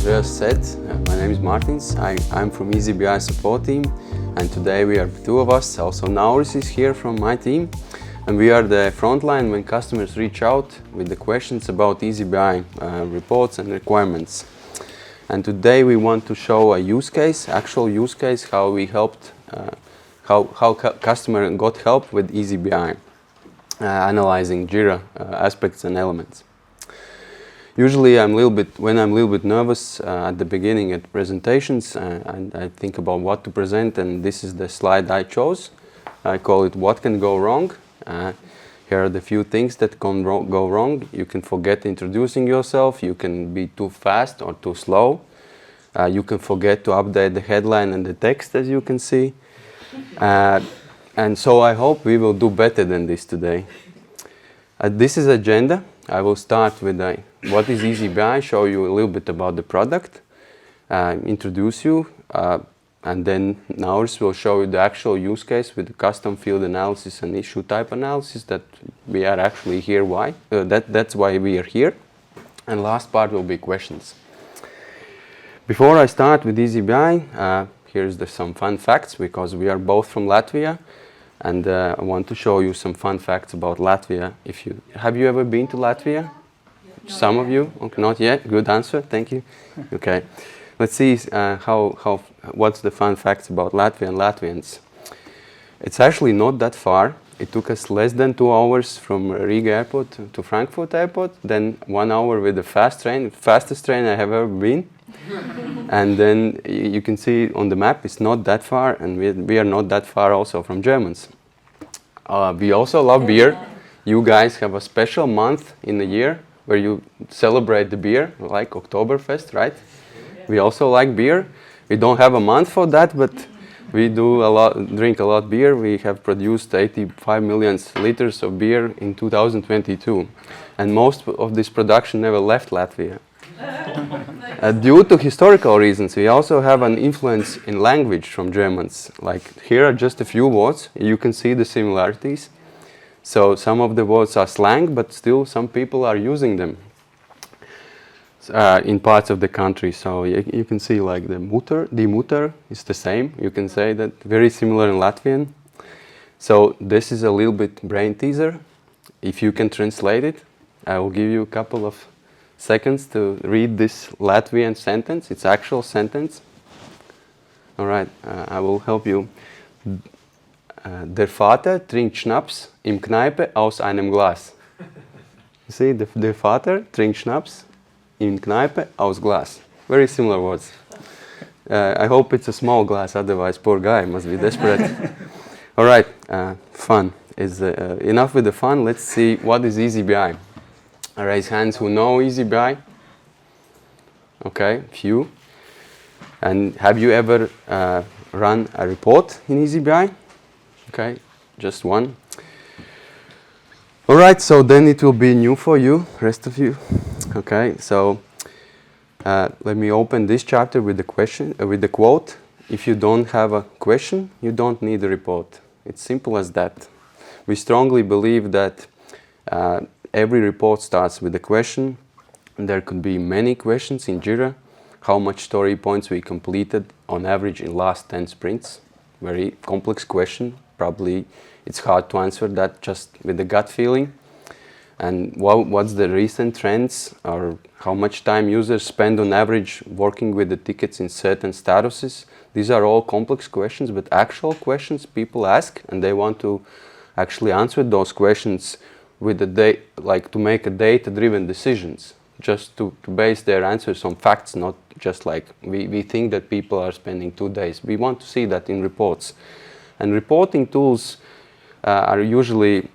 Andreas said, my name is Martins. I'm from EasyBI support team, and today we are two of us. Also Nauris is here from my team, and we are the frontline when customers reach out with the questions about EasyBI reports and requirements. And today we want to show a use case, actual use case, how we helped, how customer got help with EasyBI, analyzing Jira aspects and elements. Usually when I'm a little bit nervous at the beginning at presentations, and I think about what to present, and this is the slide I chose. I call it "What Can Go Wrong?" Here are the few things that can go wrong. You can forget introducing yourself, you can be too fast or too slow, you can forget to update the headline and the text, as you can see. And so I hope we will do better than this today. This is agenda. I will start with what is EasyBI, show you a little bit about the product, introduce you, and then Nauris will show you the actual use case with the custom field analysis and issue type analysis that we are actually here. Why? That's why we are here. And last part will be questions. Before I start with EasyBI, here's some fun facts, because we are both from Latvia. And I want to show you some fun facts about Latvia. Have you ever been to Latvia? No. Some of you? Okay, not yet. Good answer. Thank you. Okay. Let's see what's the fun facts about Latvia and Latvians. It's actually not that far. It took us less than 2 hours from Riga airport to Frankfurt airport, then 1 hour with the fastest train I have ever been. And then you can see on the map it's not that far, and we are not that far also from Germans. We also love beer. You guys have a special month in the year where you celebrate the beer, like Oktoberfest, right? We also like beer. We don't have a month for that, but we do drink a lot beer. We have produced 85 million liters of beer in 2022, and most of this production never left Latvia. Due to historical reasons, we also have an influence in language from Germans. Like, here are just a few words. You can see the similarities. So some of the words are slang, but still some people are using them in parts of the country. So you can see, like, die Mutter is the same. You can say that, very similar in Latvian. So this is a little bit brain teaser. If you can translate it, I will give you a couple of seconds to read this Latvian sentence. It's actual sentence. All right, I will help you. Der Vater trinkt Schnaps im Kneipe aus einem Glas. You see, der Vater trinkt Schnaps im Kneipe aus Glas. Very similar words. I hope it's a small glass, otherwise poor guy must be desperate. All right, fun is enough with the fun. Let's see what is EasyBI. Raise hands who know EasyBI. Okay, few. And have you ever run a report in EasyBI? Okay, just one. All right, so then it will be new for you, rest of you. Okay, so let me open this chapter with the question, with the quote. If you don't have a question, you don't need a report. It's simple as that. We strongly believe that every report starts with a question. There could be many questions in Jira. How much story points we completed on average in last 10 sprints? Very complex question. Probably it's hard to answer that just with the gut feeling. And what's the recent trends, or how much time users spend on average working with the tickets in certain statuses? These are all complex questions, but actual questions people ask, and they want to actually answer those questions with to make a data-driven decisions, just to base their answers on facts, not just like we think that people are spending 2 days. We want to see that in reports. And reporting tools are usually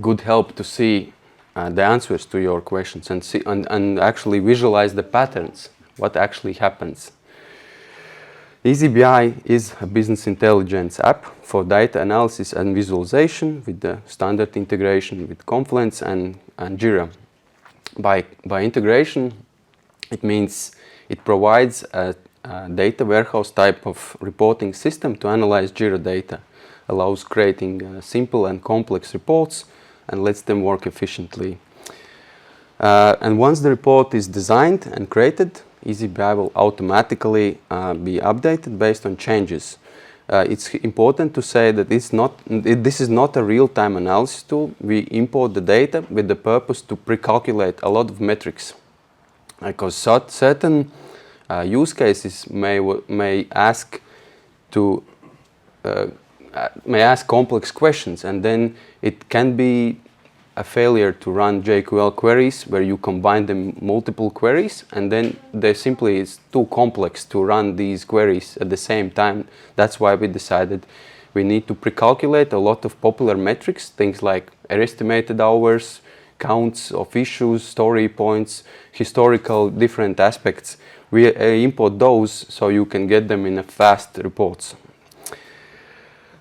good help to see the answers to your questions and see and actually visualize the patterns, what actually happens. EasyBI is a business intelligence app for data analysis and visualization with the standard integration with Confluence and Jira. By integration, it means it provides a data warehouse type of reporting system to analyze Jira data, allows creating simple and complex reports, and lets them work efficiently. And once the report is designed and created, EasyBI will automatically be updated based on changes. It's important to say that this is not a real-time analysis tool. We import the data with the purpose to pre-calculate a lot of metrics, because certain use cases may ask complex questions, and then it can be a failure to run JQL queries where you combine them multiple queries, and then they simply is too complex to run these queries at the same time. That's why we decided we need to pre-calculate a lot of popular metrics, things like estimated hours, counts of issues, story points, historical different aspects. We import those so you can get them in a fast reports.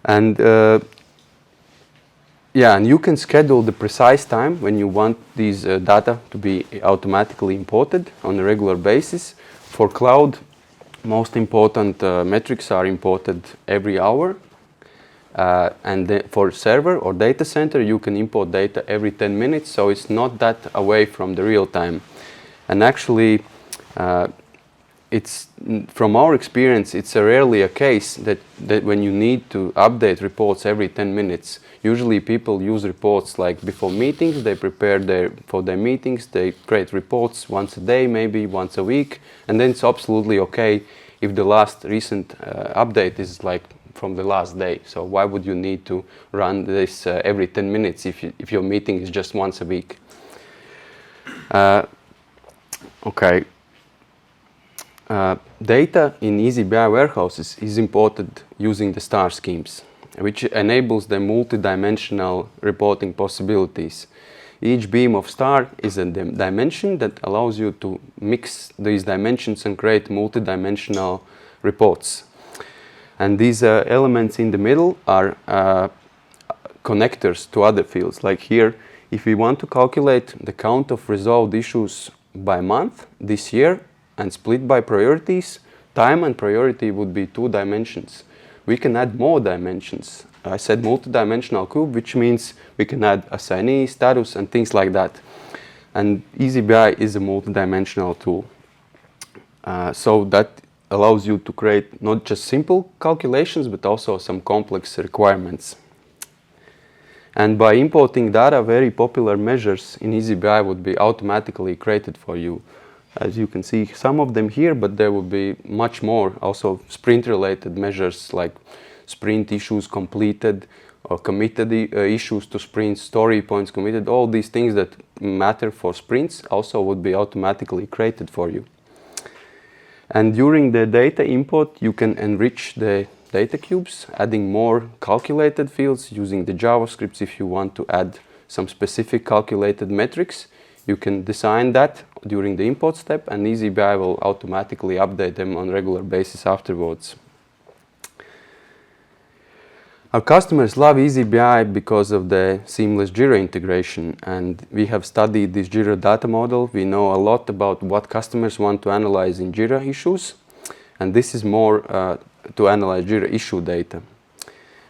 And and you can schedule the precise time when you want these data to be automatically imported on a regular basis. For cloud, most important metrics are imported every hour. And for server or data center, you can import data every 10 minutes, so it's not that away from the real time. And actually, from our experience, it's rarely a case that when you need to update reports every 10 minutes. Usually people use reports like before meetings, they prepare for their meetings, they create reports once a day, maybe once a week, and then it's absolutely okay if the last recent update is like from the last day. So why would you need to run this every 10 minutes if your meeting is just once a week? Okay. Data in EasyBI warehouses is imported using the star schemes, which enables the multi-dimensional reporting possibilities. Each beam of star is a dimension that allows you to mix these dimensions and create multi-dimensional reports. And these elements in the middle are connectors to other fields. Like here, if we want to calculate the count of resolved issues by month this year and split by priorities, time and priority would be 2 dimensions. We can add more dimensions. I said multi-dimensional cube, which means we can add assignee, status, and things like that. And EasyBI is a multi-dimensional tool. So that allows you to create not just simple calculations, but also some complex requirements. And by importing data, very popular measures in EasyBI would be automatically created for you. As you can see, some of them here, but there will be much more. Also, sprint-related measures like sprint issues completed or committed issues to sprints, story points committed, all these things that matter for sprints also would be automatically created for you. And during the data import, you can enrich the data cubes, adding more calculated fields using the JavaScripts if you want to add some specific calculated metrics. You can design that during the import step, and EasyBI will automatically update them on a regular basis afterwards. Our customers love EasyBI because of the seamless Jira integration, and we have studied this Jira data model. We know a lot about what customers want to analyze in Jira issues, and this is more to analyze Jira issue data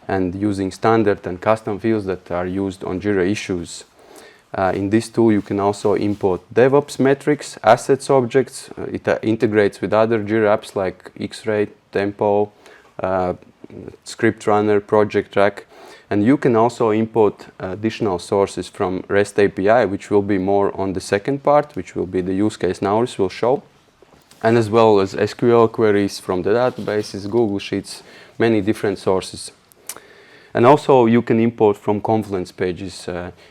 and using standard and custom fields that are used on Jira issues. In this tool, you can also import DevOps metrics, assets objects. It integrates with other Jira apps like X-Ray, Tempo, Script Runner, Project Track. And you can also import additional sources from REST API, which will be more on the second part, which will be the use case Nauris will show. And as well as SQL queries from the databases, Google Sheets, many different sources. And also you can import from Confluence pages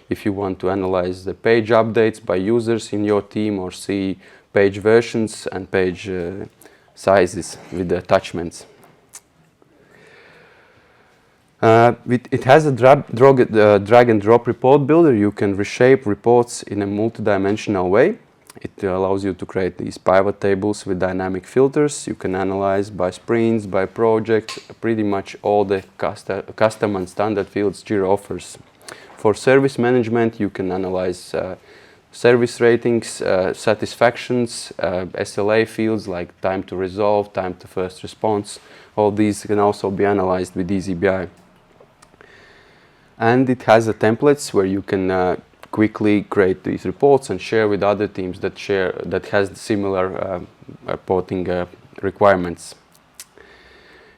if you want to analyze the page updates by users in your team or see page versions and page sizes with the attachments. It has a drag and drop report builder. You can reshape reports in a multi-dimensional way. It allows you to create these pivot tables with dynamic filters. You can analyze by sprints, by project, pretty much all the custom and standard fields Jira offers. For service management, you can analyze service ratings, satisfactions, SLA fields like time to resolve, time to first response. All these can also be analyzed with EasyBI. And it has templates where you can quickly create these reports and share with other teams that has similar reporting requirements.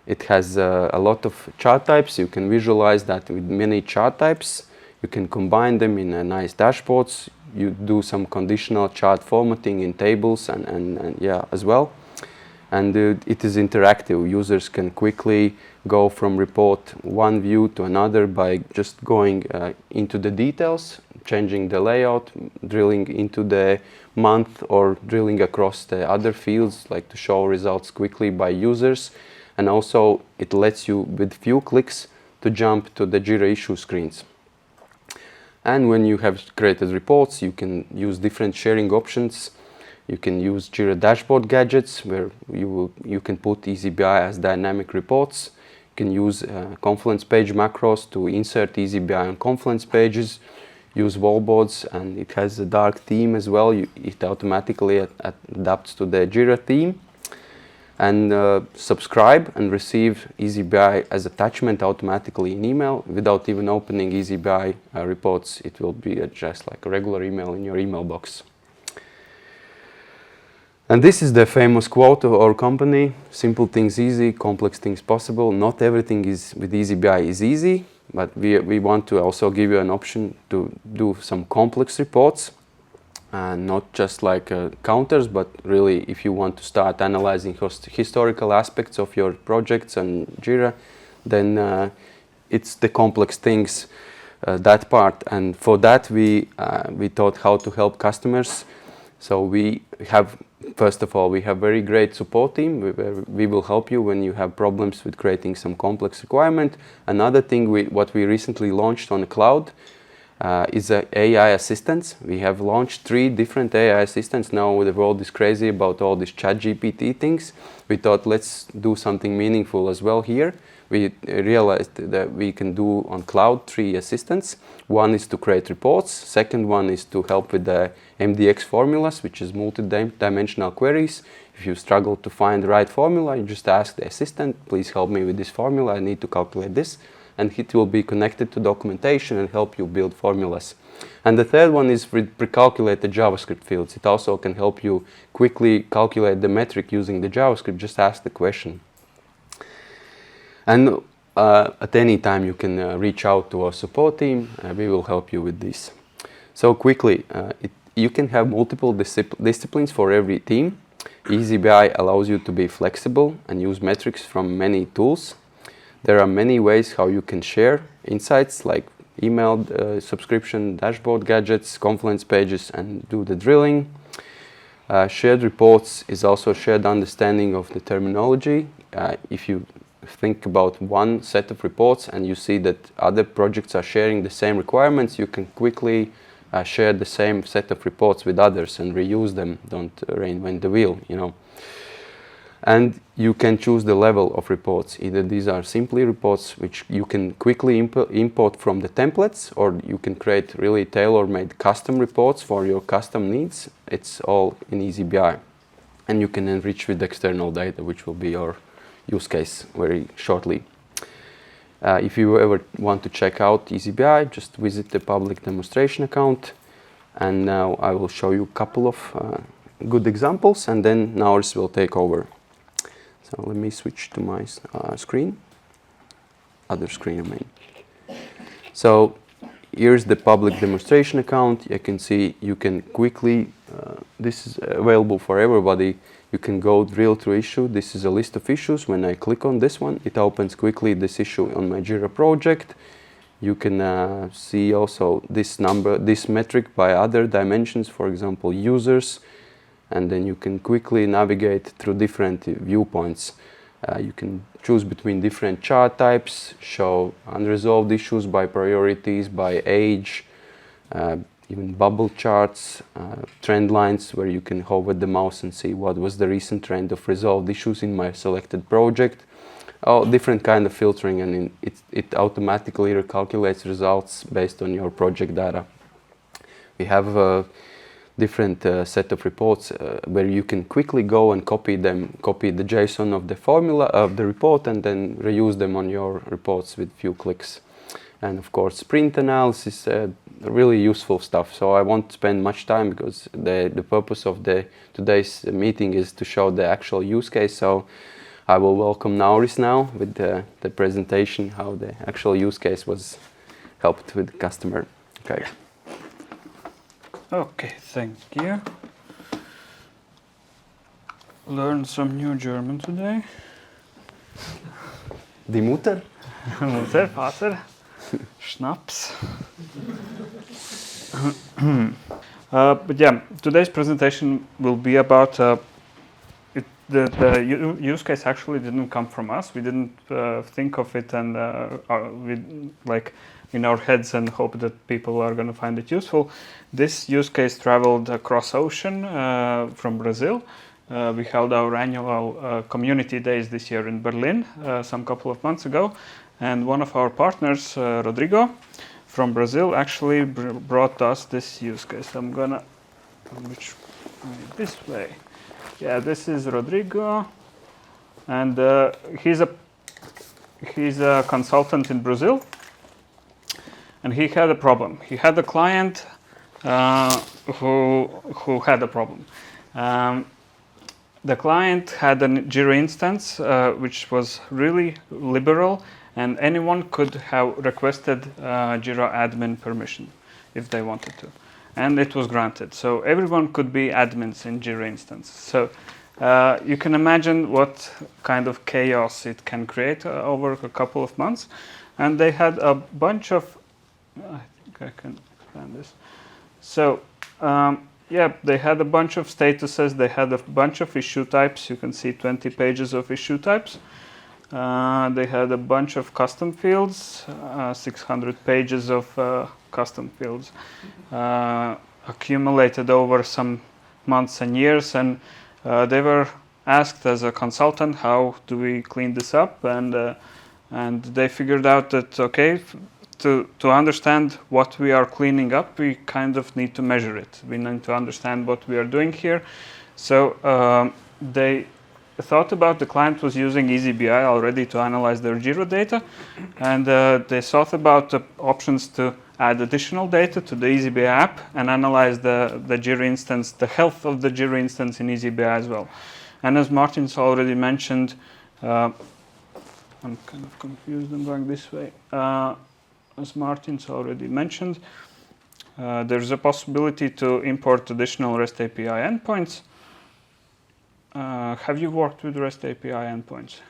It has a lot of chart types. You can visualize that with many chart types. You can combine them in nice dashboards. You do some conditional chart formatting in tables and yeah, as well. And it is interactive. Users can quickly go from report one view to another by just going into the details, changing the layout, drilling into the month, or drilling across the other fields, like to show results quickly by users. And also it lets you, with few clicks, to jump to the Jira issue screens. And when you have created reports, you can use different sharing options. You can use Jira dashboard gadgets, where you can put EasyBI as dynamic reports. You can use Confluence page macros to insert EasyBI on Confluence pages. Use wallboards, and it has a dark theme as well. It automatically adapts to the Jira theme. And subscribe and receive EasyBI as attachment automatically in email without even opening EasyBI reports. It will be just like a regular email in your email box. And this is the famous quote of our company: simple things easy, complex things possible. Not everything is with EasyBI is easy, but we want to also give you an option to do some complex reports. And not just like counters, but really if you want to start analyzing historical aspects of your projects and Jira, then it's the complex things, that part. And for that we thought how to help customers. So we have, first of all, we have very great support team. We will help you when you have problems with creating some complex requirement. Another thing what we recently launched on the cloud is AI assistants. We have launched 3 different AI assistants. Now the world is crazy about all these ChatGPT things. We thought, let's do something meaningful as well here. We realized that we can do on cloud 3 assistants. One is to create reports. Second one is to help with the MDX formulas, which is multi-dimensional queries. If you struggle to find the right formula, you just ask the assistant, please help me with this formula, I need to calculate this. And it will be connected to documentation and help you build formulas. And the third one is with pre-calculated JavaScript fields. It also can help you quickly calculate the metric using the JavaScript. Just ask the question. And at any time you can reach out to our support team. We will help you with this. So quickly, you can have multiple disciplines for every team. EasyBI allows you to be flexible and use metrics from many tools. There are many ways how you can share insights, like email subscription, dashboard gadgets, Confluence pages, and do the drilling. Shared reports is also shared understanding of the terminology. If you think about one set of reports and you see that other projects are sharing the same requirements, you can quickly share the same set of reports with others and reuse them. Don't reinvent the wheel, you know. And you can choose the level of reports. Either these are simply reports which you can quickly import from the templates, or you can create really tailor-made custom reports for your custom needs. It's all in EasyBI. And you can enrich with external data, which will be your use case very shortly. If you ever want to check out EasyBI, just visit the public demonstration account. And now I will show you a couple of good examples, and then Nauris will take over. So let me switch to my screen, other screen I mean. So here's the public demonstration account. You can see you can quickly, this is available for everybody. You can go drill through issue. This is a list of issues. When I click on this one, it opens quickly this issue on my Jira project. You can see also this number, this metric by other dimensions, for example, users. And then you can quickly navigate through different viewpoints. You can choose between different chart types, show unresolved issues by priorities, by age, even bubble charts, trend lines where you can hover the mouse and see what was the recent trend of resolved issues in my selected project. All different kind of filtering, and it automatically recalculates results based on your project data. We have a different set of reports where you can quickly go and copy the JSON of the formula of the report, and then reuse them on your reports with few clicks. and of course sprint analysis, really useful stuff. So I won't spend much time because the purpose of today's meeting is to show the actual use case. So I will welcome Nauris now with the presentation, how the actual use case was helped with the customer. Okay. Okay, thank you. Learn some new German today. Die Mutter? Mutter, Vater, Schnaps. But yeah, today's presentation will be about the use case actually didn't come from us. We didn't think of it and we like in our heads and hope that people are going to find it useful. This use case traveled across ocean from Brazil. We held our annual community days this year in Berlin some couple of months ago, and one of our partners, Rodrigo, from Brazil, actually brought us this use case. I'm gonna this way. Yeah, this is Rodrigo, and he's a consultant in Brazil, and he had a problem. He had a client who had a problem. The client had a Jira instance which was really liberal, and anyone could have requested Jira admin permission if they wanted to, and it was granted. So everyone could be admins in Jira instance. So you can imagine what kind of chaos it can create over a couple of months. And they had a bunch of, I think I can expand this. So yeah, they had a bunch of statuses. They had a bunch of issue types. You can see 20 pages of issue types. They had a bunch of custom fields, 600 pages of custom fields accumulated over some months and years. And they were asked as a consultant, how do we clean this up? And they figured out that, okay, to understand what we are cleaning up, we kind of need to measure it. We need to understand what we are doing here. So they thought about, the client was using EasyBI already to analyze their Jira data, and they thought about the options to add additional data to the EasyBI app and analyze the Jira instance, the health of the Jira instance in EasyBI as well. And as Martin's already mentioned, I'm kind of confused, I'm going this way. As Martin's already mentioned, there's a possibility to import additional REST API endpoints. Have you worked with REST API endpoints?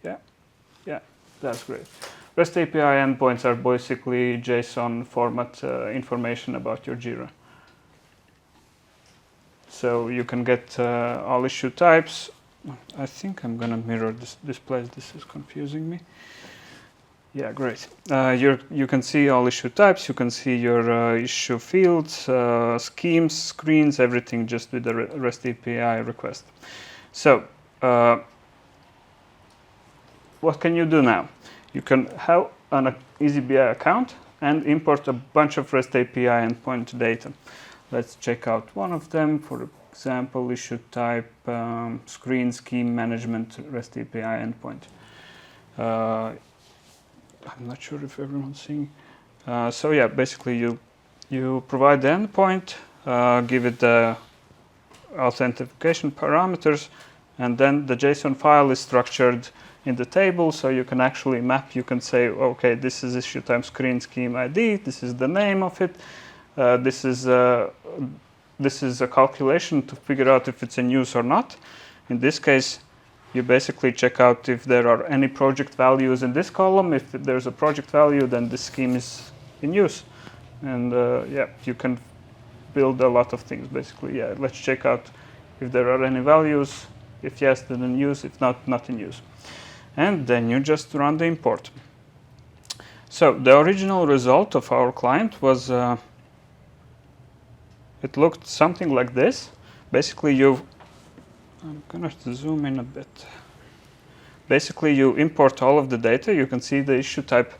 Yeah? Yeah, that's great. REST API endpoints are basically JSON format information about your Jira. So you can get all issue types. I think I'm going to mirror this place. This is confusing me. Yeah, great. You can see all issue types. You can see your issue fields, schemes, screens, everything just with the REST API request. So what can you do now? You can have an EasyBI account and import a bunch of REST API endpoint data. Let's check out one of them. For example, issue type, screen scheme management, REST API endpoint. I'm not sure if everyone's seeing. So yeah, basically you provide the endpoint, give it the authentication parameters, and then the JSON file is structured in the table, so you can actually map. You can say, okay, this is issue type screen scheme ID. This is the name of it. This is a calculation to figure out if it's in use or not. In this case, you basically check out if there are any project values in this column. If there's a project value, then this scheme is in use. And yeah, you can build a lot of things, basically. Yeah, let's check out if there are any values. If yes, then in use. If not, not in use. And then you just run the import. So the original result of our client was, it looked something like this. Basically, I'm going to zoom in a bit. Basically, you import all of the data. You can see the issue type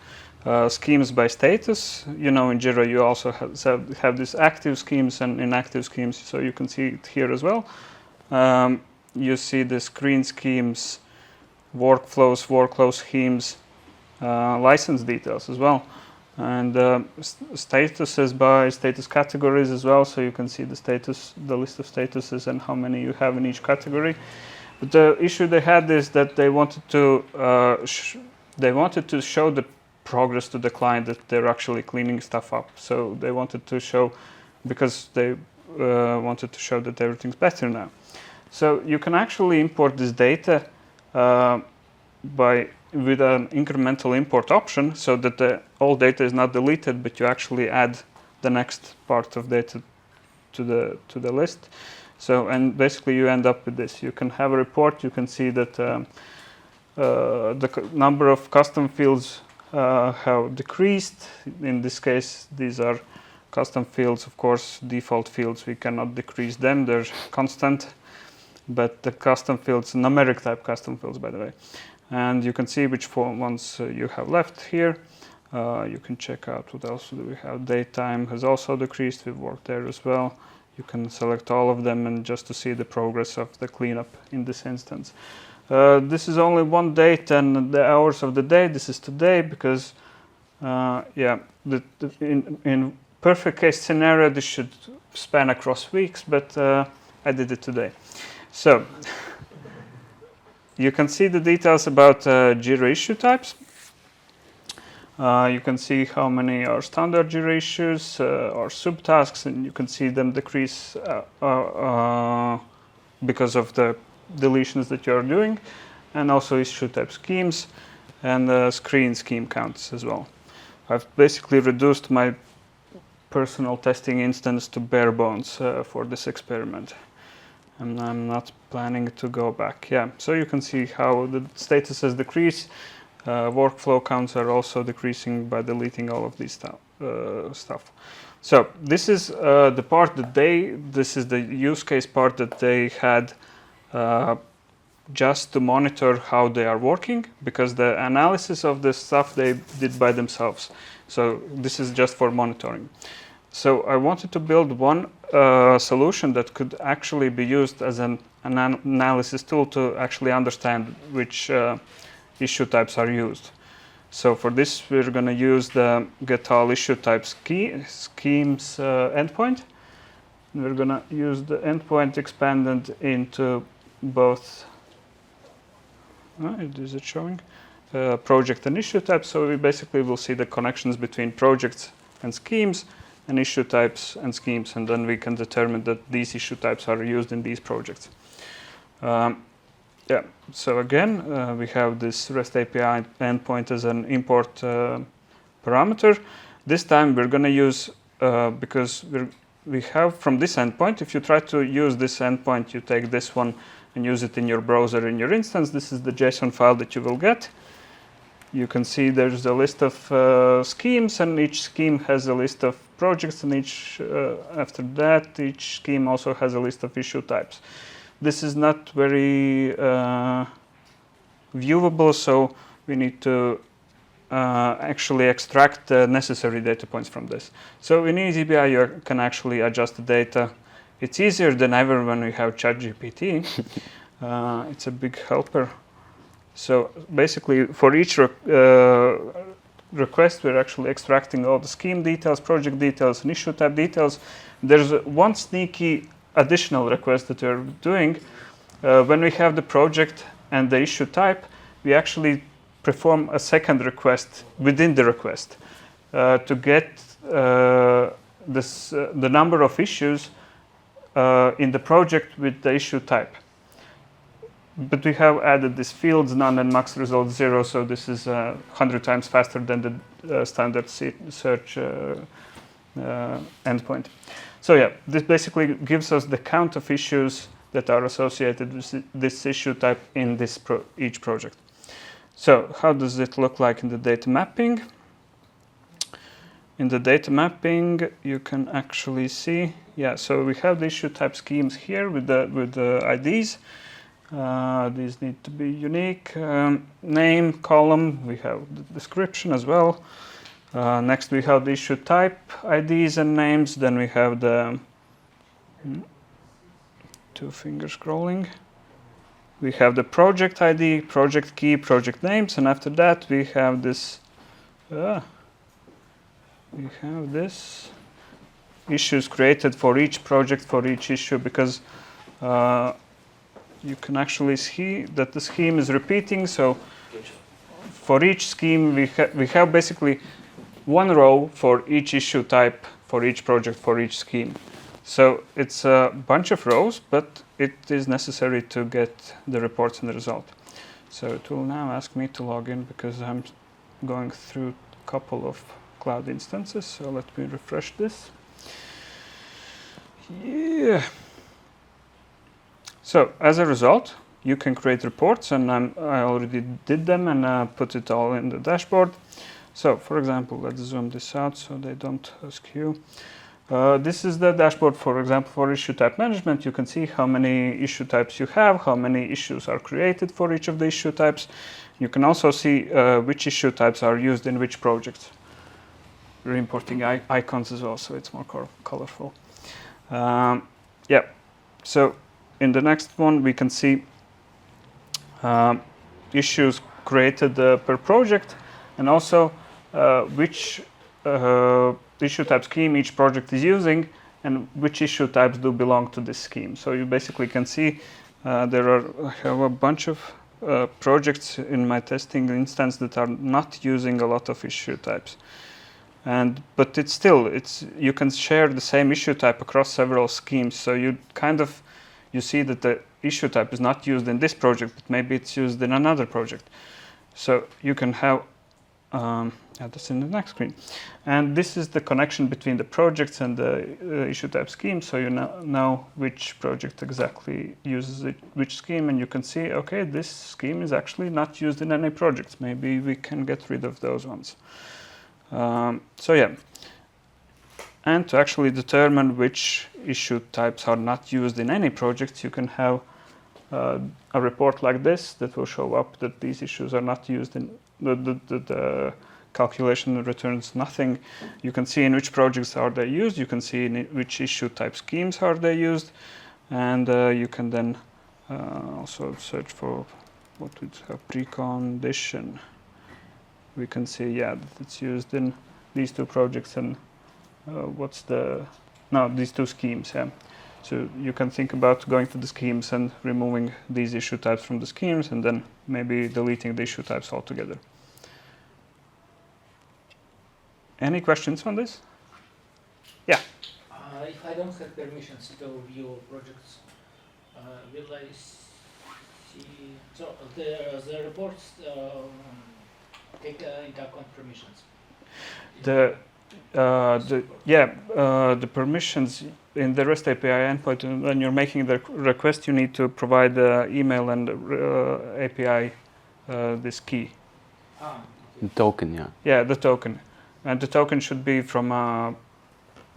schemes by status. You know, in Jira, you also have these active schemes and inactive schemes, so you can see it here as well. You see the screen schemes, workflows, workflow schemes, license details as well. And statuses by status categories as well, so you can see the status, the list of statuses and how many you have in each category. But the issue they had is that they wanted to show the progress to the client, that they're actually cleaning stuff up. So they wanted to show, because they wanted to show that everything's better now. So you can actually import this data with an incremental import option, so that all data is not deleted, but you actually add the next part of data to the list. So, and basically you end up with this. You can have a report. You can see that the number of custom fields have decreased. In this case, these are custom fields. Of course, default fields, we cannot decrease them. They're constant. But the custom fields, numeric type custom fields, by the way. And you can see which ones you have left here. You can check out what else do we have. Datetime has also decreased. We've worked there as well. You can select all of them and just to see the progress of the cleanup in this instance. This is only one date and the hours of the day. This is today because, in perfect case scenario, this should span across weeks, but I did it today. So you can see the details about Jira issue types. You can see how many are standard Jira issues or subtasks, and you can see them decrease because of the deletions that you're doing, and also issue type schemes and screen scheme counts as well. I've basically reduced my personal testing instance to bare bones for this experiment. And I'm not planning to go back. Yeah, so you can see how the statuses decrease. Workflow counts are also decreasing by deleting all of these stuff. So this is the part that this is the use case part that they had just to monitor how they are working, because the analysis of the stuff they did by themselves. So this is just for monitoring. So I wanted to build one solution that could actually be used as an analysis tool to actually understand which issue types are used. So for this, we're going to use the get all issue type schemes endpoint. We're going to use the endpoint expanded into both, is it showing? Project and issue types. So we basically will see the connections between projects and schemes, and issue types and schemes, and then we can determine that these issue types are used in these projects. So again, we have this REST API endpoint as an import parameter. This time we're going to use, because we have from this endpoint, if you try to use this endpoint, you take this one and use it in your browser in your instance. This is the JSON file that you will get. You can see there's a list of schemes, and each scheme has a list of projects, and after that, each scheme also has a list of issue types. This is not very viewable, so we need to actually extract the necessary data points from this. So in EasyBI, you can actually adjust the data. It's easier than ever when we have ChatGPT. It's a big helper. So basically, for each request, we're actually extracting all the scheme details, project details, and issue type details. There's one sneaky additional request that we're doing. When we have the project and the issue type, we actually perform a second request within the request to get the number of issues in the project with the issue type. But we have added these fields, none and max result 0, so this is 100 times faster than the standard search endpoint. So yeah, this basically gives us the count of issues that are associated with this issue type in this each project. So how does it look like in the data mapping? In the data mapping, you can actually see, so we have the issue type schemes here with the IDs. These need to be unique. Name, column, we have the description as well. Next we have the issue type IDs and names. Then we have the two-finger scrolling. We have the project ID, project key, project names, and after that we have this we have this issues created for each project, for each issue, because you can actually see that the scheme is repeating. So for each scheme, we have basically one row for each issue type, for each project, for each scheme. So it's a bunch of rows, but it is necessary to get the reports and the result. So it will now ask me to log in because I'm going through a couple of cloud instances. So let me refresh this. Yeah. So as a result, you can create reports, and I already did them and put it all in the dashboard. So for example, let's zoom this out so they don't skew. This is the dashboard, for example, for issue type management. You can see how many issue types you have, how many issues are created for each of the issue types. You can also see which issue types are used in which projects. We're importing icons as well, so it's more colorful. Yeah, so in the next one, we can see issues created per project, and also which issue type scheme each project is using, and which issue types do belong to this scheme. So you basically can see I have a bunch of projects in my testing instance that are not using a lot of issue types. But you can share the same issue type across several schemes. So you see that the issue type is not used in this project, but maybe it's used in another project. So you can have that's in the next screen. And this is the connection between the projects and the issue type scheme. So you know which project exactly uses which scheme, and you can see, okay, this scheme is actually not used in any projects. Maybe we can get rid of those ones. So yeah. And to actually determine which issue types are not used in any projects, you can have a report like this that will show up that these issues are not used in the calculation returns nothing. You can see in which projects are they used. You can see in which issue type schemes are they used, and you can then also search for what would have precondition. We can see, yeah, that it's used in these two projects and these two schemes. Yeah. So you can think about going to the schemes and removing these issue types from the schemes, and then maybe deleting the issue types altogether. Any questions on this? Yeah. If I don't have permissions to view projects, will I see? So the reports take into account permissions. The permissions in the REST API endpoint. When you're making the request, you need to provide the email and API this key. The token, yeah. Yeah, the token. And the token should be from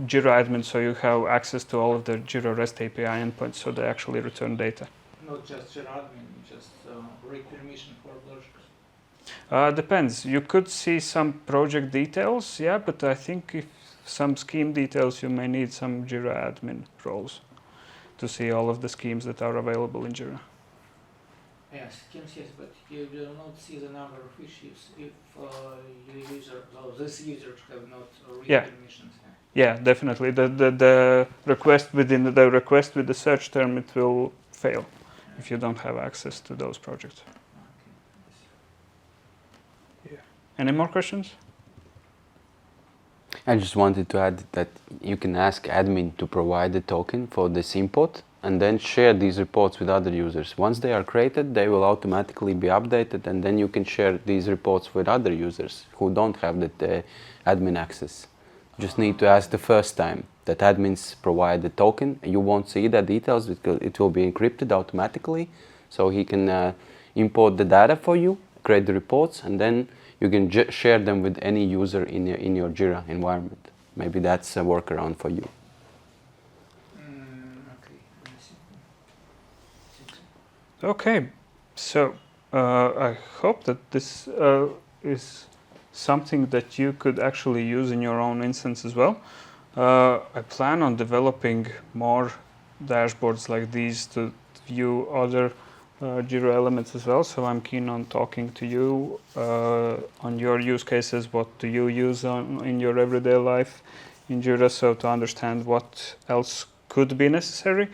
Jira admin, so you have access to all of the Jira REST API endpoints, so they actually return data. Not just Jira admin, just read permission for projects. Depends. You could see some project details, yeah, but I think if some scheme details, you may need some Jira admin roles to see all of the schemes that are available in Jira. Yes, schemes, yes, but you will not see the number of issues if this user have not read permissions. Yeah, definitely. The request within the request with the search term, it will fail if you don't have access to those projects. Yeah. Any more questions? I just wanted to add that you can ask admin to provide the token for this import and then share these reports with other users. Once they are created, they will automatically be updated, and then you can share these reports with other users who don't have that admin access. Just need to ask the first time that admins provide the token. You won't see the details because it will be encrypted automatically, so he can import the data for you, create the reports, and then you can share them with any user in your Jira environment. Maybe that's a workaround for you. Okay, so I hope that this is something that you could actually use in your own instance as well. I plan on developing more dashboards like these to view other Jira elements as well, so I'm keen on talking to you on your use cases. What do you use in your everyday life in Jira, so to understand what else could be necessary.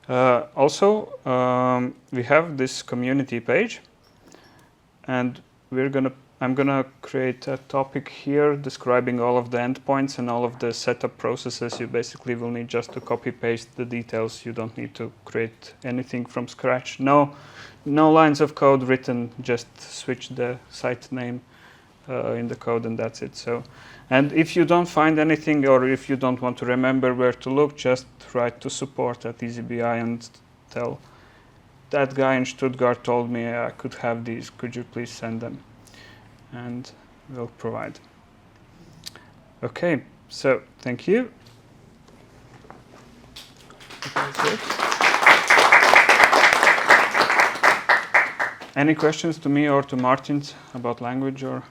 Also, we have this community page, and I'm gonna create a topic here describing all of the endpoints and all of the setup processes. You basically will need just to copy paste the details. You don't need to create anything from scratch. No lines of code written. Just switch the site name in the code, and that's it. So, and if you don't find anything, or if you don't want to remember where to look, just write to support at EasyBI and tell that guy in Stuttgart told me I could have these. Could you please send them? And we'll provide. Okay, so thank you. Any questions to me or to Martins about language, or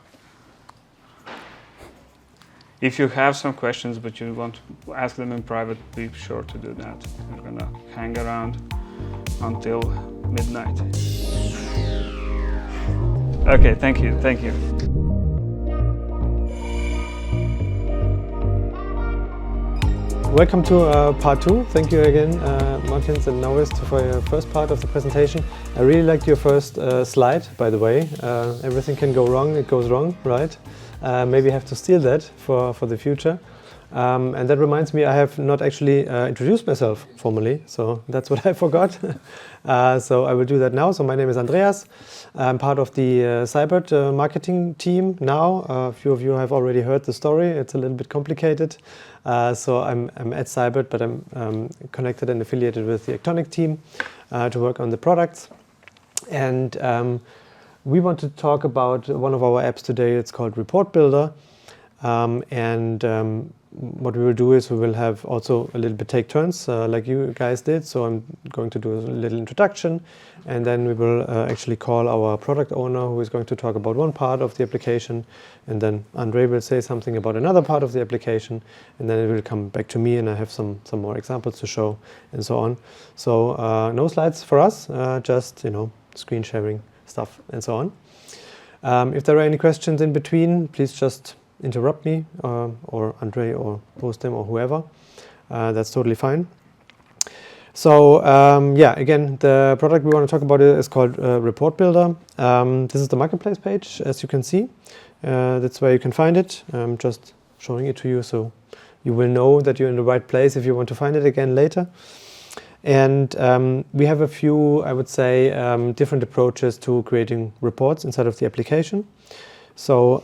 if you have some questions but you want to ask them in private, be sure to do that. We're gonna hang around until midnight. Okay, thank you. Welcome to part 2. Thank you again, Martins and Norris, for your first part of the presentation. I really liked your first slide, by the way. Everything can go wrong, it goes wrong, right? Maybe I have to steal that for the future. And that reminds me, I have not actually introduced myself formally, so that's what I forgot. So I will do that now. So my name is Andreas. I'm part of the Cybert marketing team now. A few of you have already heard the story. It's a little bit complicated. So I'm at Cybert, but I'm connected and affiliated with the Actonic team to work on the products. And we want to talk about one of our apps today. It's called Report Builder. What we will do is we will have also a little bit take turns like you guys did. So I'm going to do a little introduction, and then we will actually call our product owner, who is going to talk about one part of the application, and then Andre will say something about another part of the application, and then it will come back to me, and I have some more examples to show and so on. So no slides for us, just screen sharing stuff and so on. If there are any questions in between, please just interrupt me or Andre or post them or whoever. That's totally fine. So again, the product we want to talk about is called Report Builder. This is the marketplace page, as you can see. That's where you can find it. I'm just showing it to you so you will know that you're in the right place if you want to find it again later. And we have a few, I would say, different approaches to creating reports inside of the application. So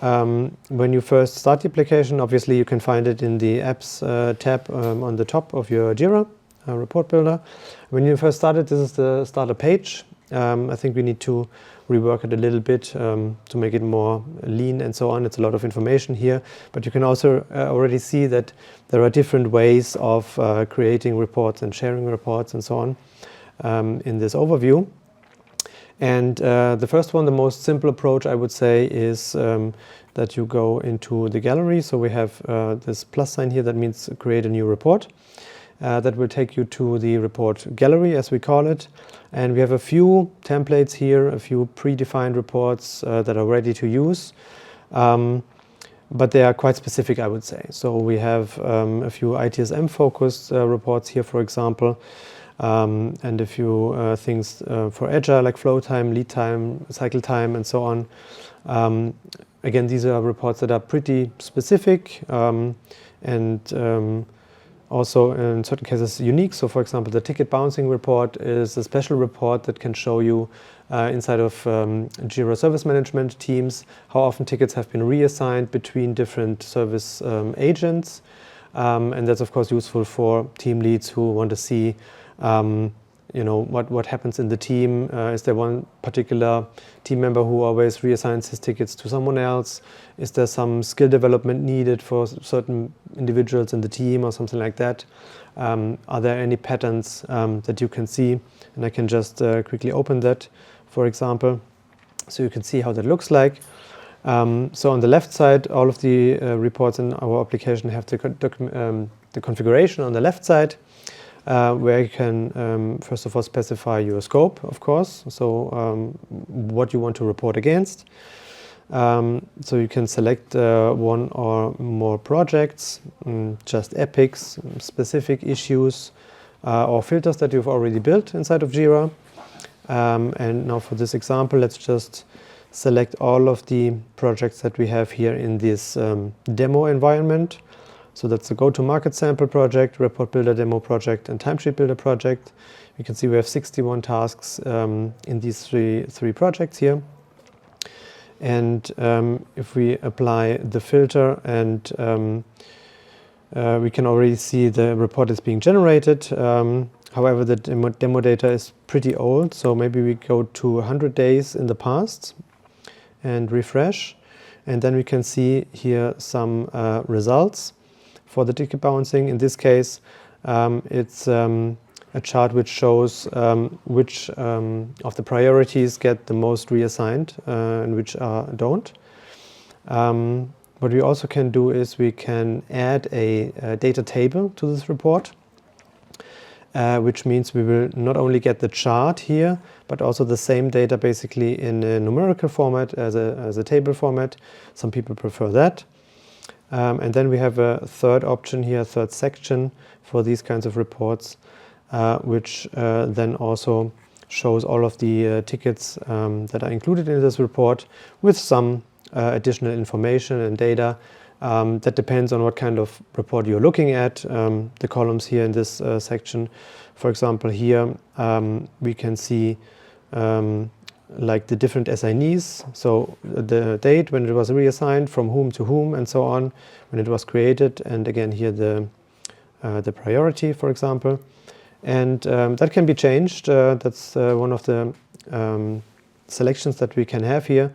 when you first start the application, obviously you can find it in the apps tab on the top of your Jira report builder. When you first start it, this is the starter page. I think we need to rework it a little bit to make it more lean and so on. It's a lot of information here, but you can also already see that there are different ways of creating reports and sharing reports and so on in this overview. And the first one, the most simple approach, I would say, is that you go into the gallery. So we have this plus sign here that means create a new report. That will take you to the report gallery, as we call it. And we have a few templates here, a few predefined reports that are ready to use. But they are quite specific, I would say. So we have a few ITSM-focused reports here, for example. And a few things for Agile, like flow time, lead time, cycle time, and so on. Again, these are reports that are pretty specific and also in certain cases unique. So for example, the ticket bouncing report is a special report that can show you inside of Jira service management teams how often tickets have been reassigned between different service agents. And that's of course useful for team leads who want to see what happens in the team. Is there one particular team member who always reassigns his tickets to someone else? Is there some skill development needed for certain individuals in the team or something like that? Are there any patterns that you can see? And I can just quickly open that, for example, so you can see how that looks like. So on the left side, all of the reports in our application have the configuration on the left side. where you can first of all specify your scope, of course, so what you want to report against. So you can select one or more projects, just epics, specific issues, or filters that you've already built inside of Jira. And now for this example, let's just select all of the projects that we have here in this demo environment. So that's the go-to-market sample project, report builder demo project, and timesheet builder project. You can see we have 61 tasks in these three projects here. And if we apply the filter, and we can already see the report is being generated. However, the demo data is pretty old, so maybe we go to 100 days in the past and refresh. And then we can see here some results for the ticket bouncing. In this case, it's a chart which shows which of the priorities get the most reassigned and which don't. What we also can do is we can add a data table to this report, which means we will not only get the chart here, but also the same data basically in a numerical format as a table format. Some people prefer that. And then we have a third option here, third section for these kinds of reports, which then also shows all of the tickets that are included in this report with some additional information and data that depends on what kind of report you're looking at. The columns here in this section, for example, here we can see like the different assignees, so the date when it was reassigned, from whom to whom, and so on, when it was created, and again here the priority, for example. And that can be changed. That's one of the selections that we can have here.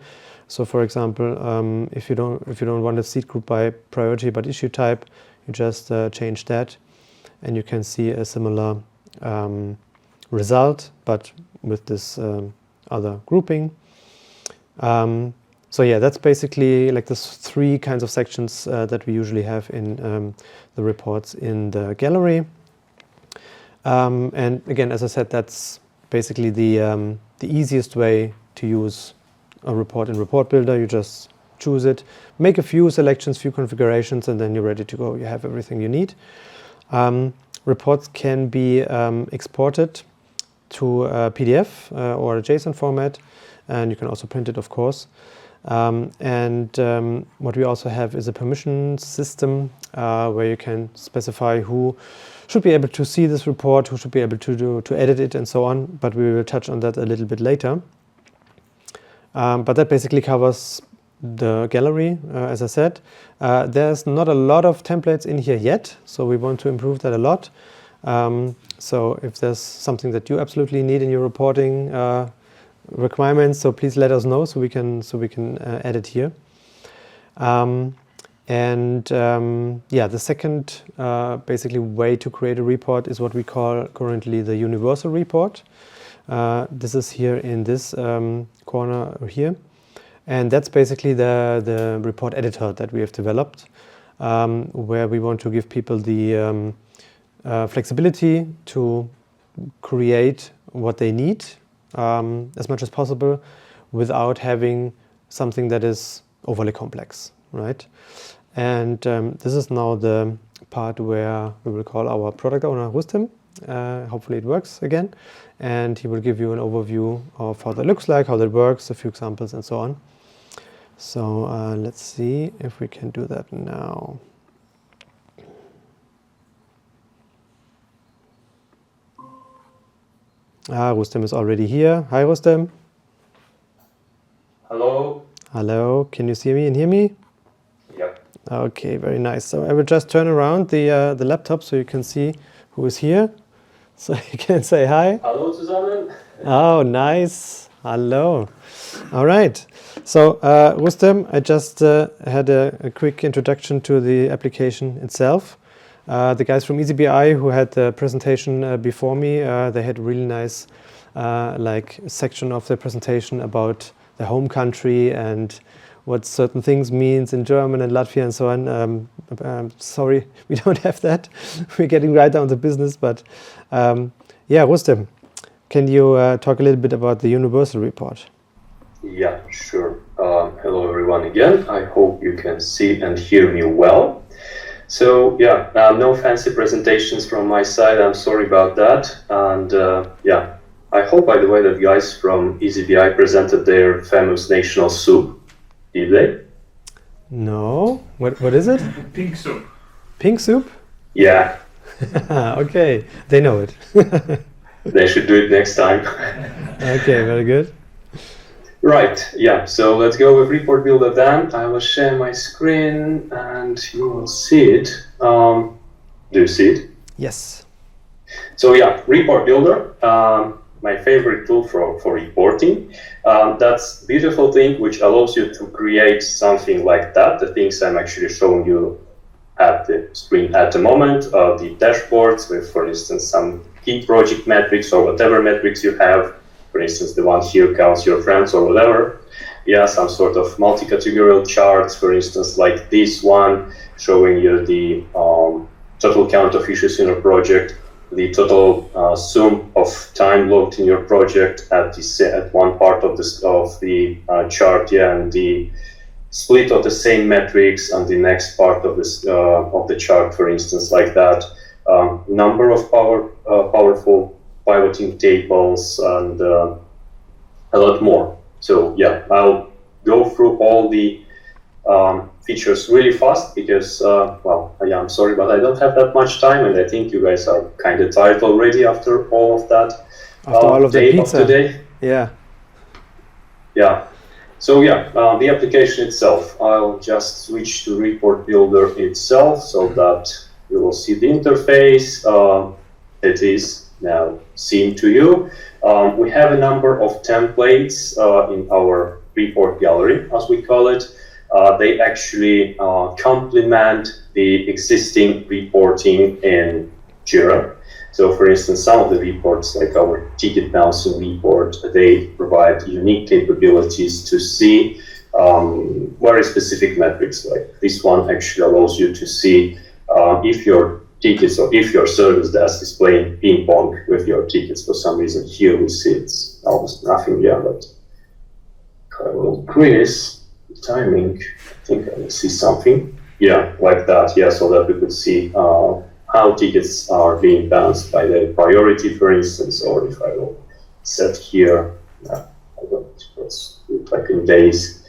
So, for example, if you don't want a seed group by priority but issue type, you just change that, and you can see a similar result, but with this other grouping. So yeah, that's basically like the three kinds of sections that we usually have in the reports in the gallery. And again, as I said, that's basically the easiest way to use a report in Report Builder. You just choose it, make a few selections, few configurations, and then you're ready to go. You have everything you need. Reports can be exported to a PDF or a JSON format, and you can also print it, of course. What we also have is a permission system where you can specify who should be able to see this report, who should be able to edit it, and so on. But we will touch on that a little bit later. But that basically covers the gallery, as I said. There's not a lot of templates in here yet, so we want to improve that a lot. So if there's something that you absolutely need in your reporting requirements, so please let us know so we can add it here. Yeah, the second basically way to create a report is what we call currently the universal report. This is here in this corner here, and that's basically the report editor that we have developed, where we want to give people the flexibility to create what they need as much as possible without having something that is overly complex, right? And this is now the part where we will call our product owner Rustem. Hopefully it works again, and he will give you an overview of how that looks like, how that works, a few examples, and so on. So let's see if we can do that now. Rustem is already here. Hi, Rustem. Hello. Hello. Can you see me and hear me? Yep. Okay, very nice. So I will just turn around the laptop so you can see who is here. So you can say hi. Hallo zusammen. Oh, nice. Hello. All right. So Rustem, I just had a quick introduction to the application itself. The guys from EasyBI who had the presentation before me, they had a really nice like section of the presentation about the home country and what certain things means in German and Latvian and so on. Sorry, we don't have that. We're getting right down to business, but yeah, Rustem, can you talk a little bit about the Universal Report? Yeah, sure. Hello everyone again. I hope you can see and hear me well. So yeah, no fancy presentations from my side. I'm sorry about that. And yeah, I hope, by the way, that guys from EasyBI presented their famous national soup. Did they? No. What is it? Pink soup. Pink soup? Yeah. Okay, they know it. They should do it next time. Okay, very good. Right, yeah, so let's go with Report Builder then. I will share my screen and you will see it. Do you see it? Yes. So yeah, Report Builder, my favorite tool for reporting. That's a beautiful thing which allows you to create something like that, the things I'm actually showing you at the screen at the moment, the dashboards with, for instance, some key project metrics or whatever metrics you have. For instance, the one here counts your friends or whatever. Yeah, some sort of multi-categorial charts, for instance, like this one, showing you the total count of issues in your project, the total sum of time logged in your project at one part of the chart, yeah, and the split of the same metrics on the next part of the chart, for instance, like that. Number of powerful pivoting tables and a lot more. So yeah, I'll go through all the features really fast because, well, yeah, I'm sorry, but I don't have that much time, and I think you guys are kind of tired already after all of that. After all of the pizza. Today. Yeah. Yeah. So yeah, the application itself, I'll just switch to Report Builder itself so that you will see the interface. It is now seen to you. We have a number of templates in our report gallery, as we call it. They actually complement the existing reporting in Jira. So for instance, some of the reports, like our ticket bouncing report, they provide unique capabilities to see very specific metrics. Like this one actually allows you to see if your tickets or if your service desk is playing ping pong with your tickets for some reason. Here we see it's almost nothing, yeah, but I will increase the timing. I think I will see something. Yeah, like that, yeah, so that we could see how tickets are being bounced by their priority, for instance, or if I will set here, I don't, let's do it like in days,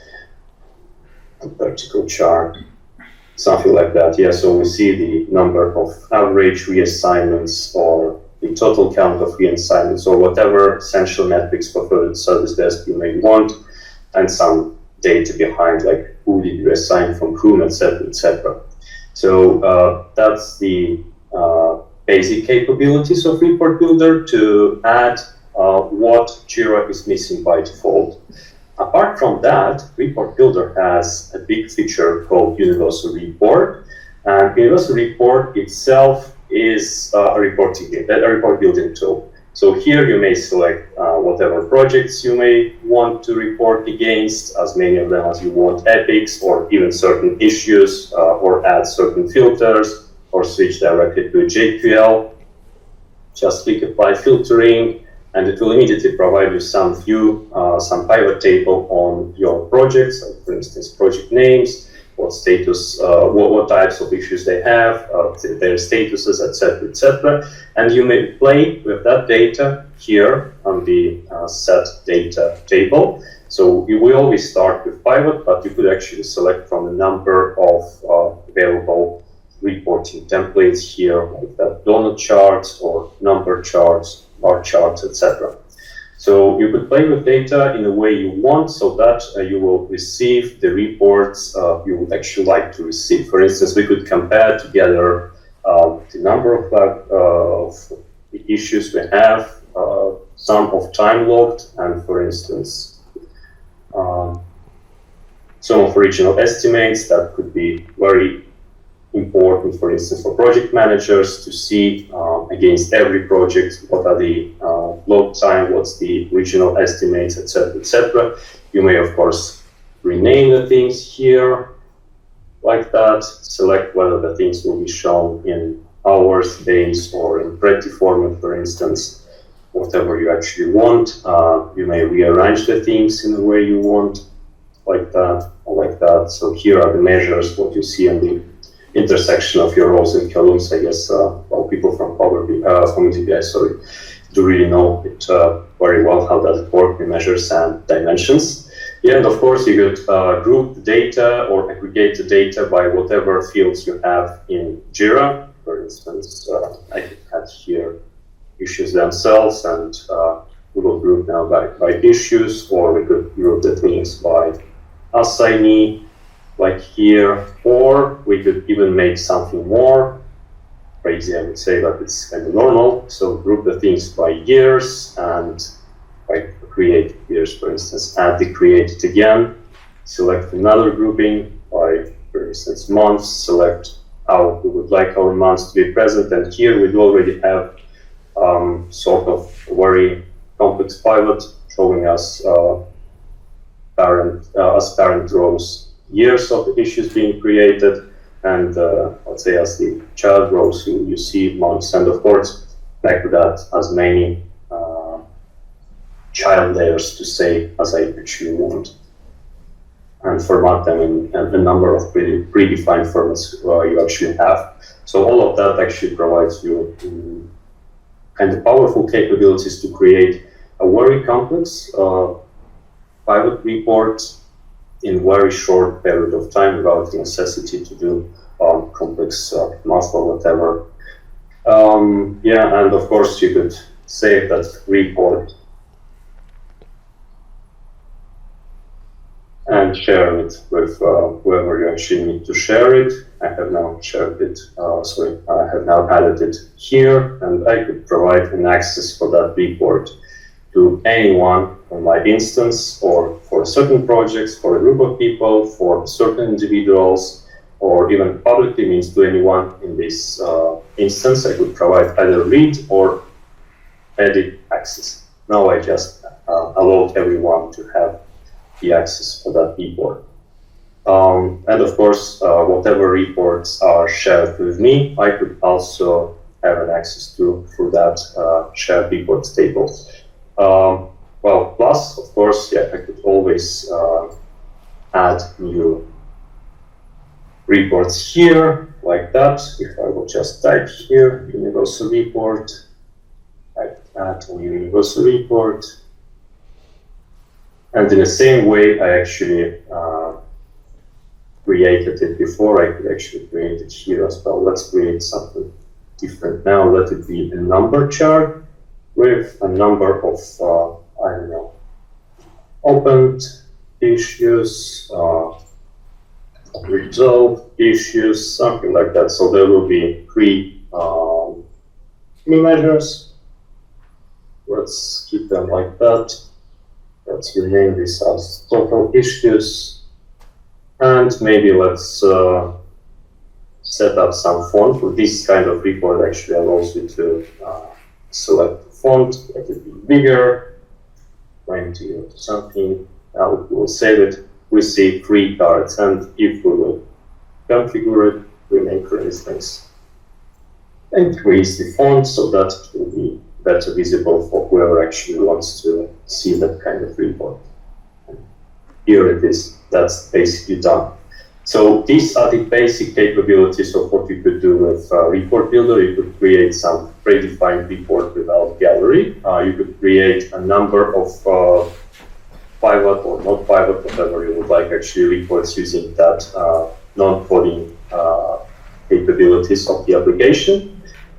a vertical chart. Something like that, yeah, so we see the number of average reassignments or the total count of reassignments or whatever essential metrics for further service desk you may want, and some data behind, like who did you assign from whom, etc., etc. So that's the basic capabilities of Report Builder to add what Jira is missing by default. Apart from that, Report Builder has a big feature called Universal Report, and Universal Report itself is a report building tool. So here you may select whatever projects you may want to report against, as many of them as you want, epics, or even certain issues, or add certain filters, or switch directly to JQL. Just click Apply Filtering, and it will immediately provide you some view, some pivot table on your projects, like for instance, project names, what status, what types of issues they have, their statuses, etc., etc. And you may play with that data here on the set data table. So we always start with pivot, but you could actually select from a number of available reporting templates here, like that donut charts or number charts, bar charts, etc. So you could play with data in a way you want, so that you will receive the reports you would actually like to receive. For instance, we could compare together the number of the issues we have, sum of time logged, and for instance, some of original estimates that could be very important, for instance, for project managers to see against every project what are the log time, what's the original estimates, etc., etc. You may, of course, rename the things here, like that, select whether the things will be shown in hours, days, or in pretty format, for instance, whatever you actually want. You may rearrange the things in the way you want, like that, or like that. So here are the measures, what you see on the intersection of your rows and columns. I guess well, people from from EasyBI, sorry, do really know it very well. How does it work? The measures and dimensions. Yeah, and of course you could group the data or aggregate the data by whatever fields you have in Jira. For instance, I could add here issues themselves, and we will group now by issues, or we could group the things by assignee, like here, or we could even make something more crazy. I would say that it's kind of normal. So group the things by years, and by create years, for instance, add the created again, select another grouping by, for instance, months, select how we would like our months to be present, and here we do already have sort of a very complex pivot showing us parent rows years of the issues being created, and let's say as the child rows you see months, and of course back to that as many child layers to say as I actually want, and format them in a number of predefined formats you actually have. So all of that actually provides you kind of powerful capabilities to create a very complex pivot report in very short period of time without the necessity to do complex math or whatever. Yeah, and of course you could save that report and share it with whoever you actually need to share it. I have now shared it, I have now added it here, and I could provide an access for that report to anyone on my instance, or for certain projects, for a group of people, for certain individuals, or even publicly means to anyone in this instance. I could provide either read or edit access. Now I just allowed everyone to have the access for that report. And of course, whatever reports are shared with me, I could also have an access to through that shared reports table. Well, plus, of course, yeah, I could always add new reports here, like that. If I will just type here, universal report, I add a new universal report. And in the same way, I actually created it before. I could actually create it here as well. Let's create something different now. Let it be a number chart with a number of, I don't know, opened issues, resolved issues, something like that. So there will be three measures. Let's keep them like that. Let's rename this as total issues, and maybe let's set up some font. For this kind of report actually allows you to select the font, let it be bigger, 20 or something. Now we will save it. We see 3 cards, and if we will configure it, we may, for instance, increase the font so that it will be better visible for whoever actually wants to see that kind of report. Here it is. That's basically done. So these are the basic capabilities of what you could do with Report Builder. You could create some predefined report without gallery. You could create a number of pivot or not pivot, whatever you would like, actually reports using that non-coding capabilities of the application.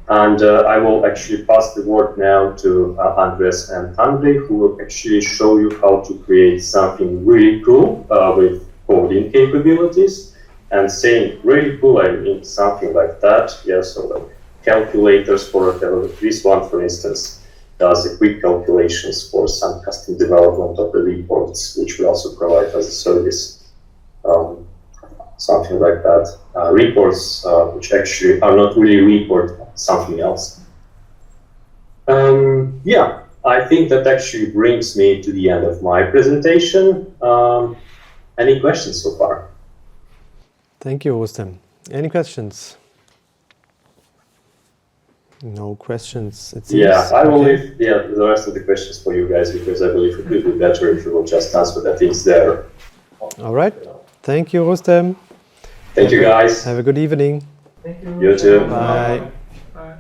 And I will actually pass the word now to Andres and Andrei, who will actually show you how to create something really cool with coding capabilities. And saying really cool, I mean something like that. Yeah, so like calculators for whatever. This one, for instance, does a quick calculations for some custom development of the reports, which we also provide as a service. Something like that. Reports, which actually are not really report, something else. Yeah, I think that actually brings me to the end of my presentation. Any questions so far? Thank you, Rustem. Any questions? No questions, it seems. Yeah, I will Okay. leave the rest of the questions for you guys, because I believe it will be better if you will just answer the things there. All right. Thank you, Rustem. Thank you, guys. Have a good evening. Thank you. You too. Bye. Bye.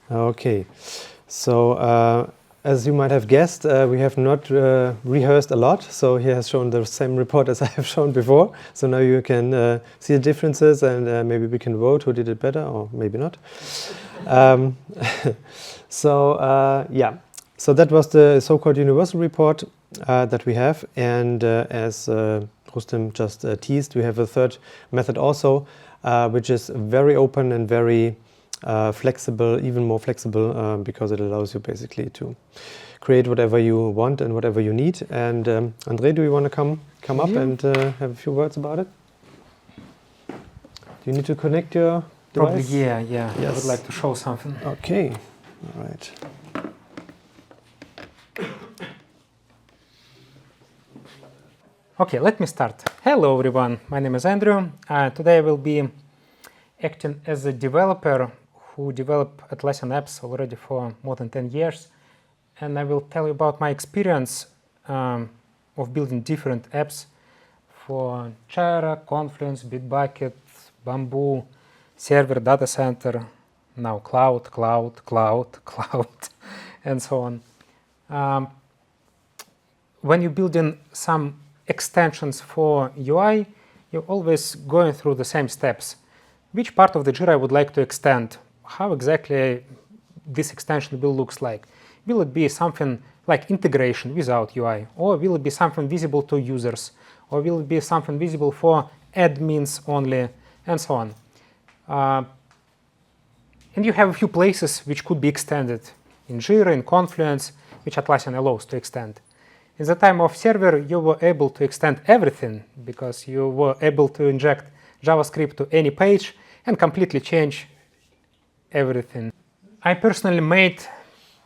Okay. So, as you might have guessed, we have not rehearsed a lot. So he has shown the same report as I have shown before. So now you can see the differences, and maybe we can vote who did it better, or maybe not. Yeah. So that was the so-called universal report that we have. And as Rustem just teased, we have a third method also, which is very open and very flexible, even more flexible, because it allows you basically to create whatever you want and whatever you need. And Andre, do you want to come up and have a few words about it? Do you need to connect your Probably, device? yeah. I Yes. would like to show something. Okay, all right. Okay, let me start. Hello, everyone. My name is Andrew. Today I will be acting as a developer who develop Atlassian apps already for more than 10 years. And I will tell you about my experience of building different apps for Jira, Confluence, Bitbucket, Bamboo, server, data center, now cloud, and so on. When you're building some extensions for UI, you're always going through the same steps. Which part of the Jira I would like to extend? How exactly this extension will look like? Will it be something like integration without UI? Or will it be something visible to users? Or will it be something visible for admins only? And so on. And you have a few places which could be extended in Jira, in Confluence, which Atlassian allows to extend. In the time of server, you were able to extend everything because you were able to inject JavaScript to any page and completely change everything. I personally made,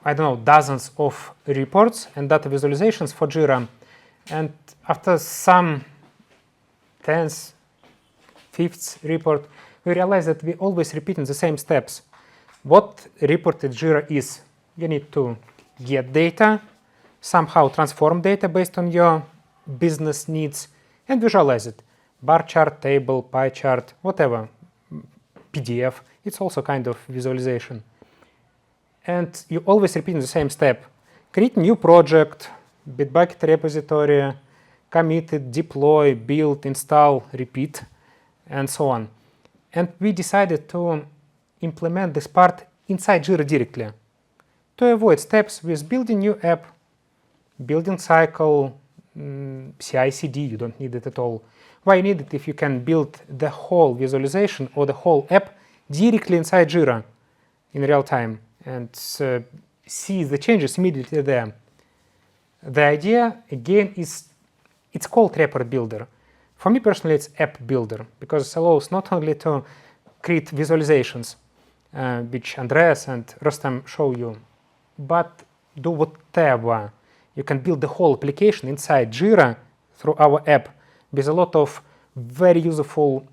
I don't know, dozens of reports and data visualizations for Jira. And after some 10th, 5th report, we realized that we always repeating the same steps. What reported Jira is, you need to get data, somehow transform data based on your business needs, and visualize it. Bar chart, table, pie chart, whatever, PDF, it's also kind of visualization. And you always repeat the same step. Create new project, Bitbucket repository, commit it, deploy, build, install, repeat, and so on. And we decided to implement this part inside Jira directly to avoid steps with building new app, building cycle, CI/CD, you don't need it at all. Why need it if you can build the whole visualization or the whole app directly inside Jira in real time and see the changes immediately there? The idea, again, is it's called report builder. For me personally, it's app builder because it allows not only to create visualizations, which Andreas and Rustem show you, but do whatever. You can build the whole application inside Jira through our app with a lot of very useful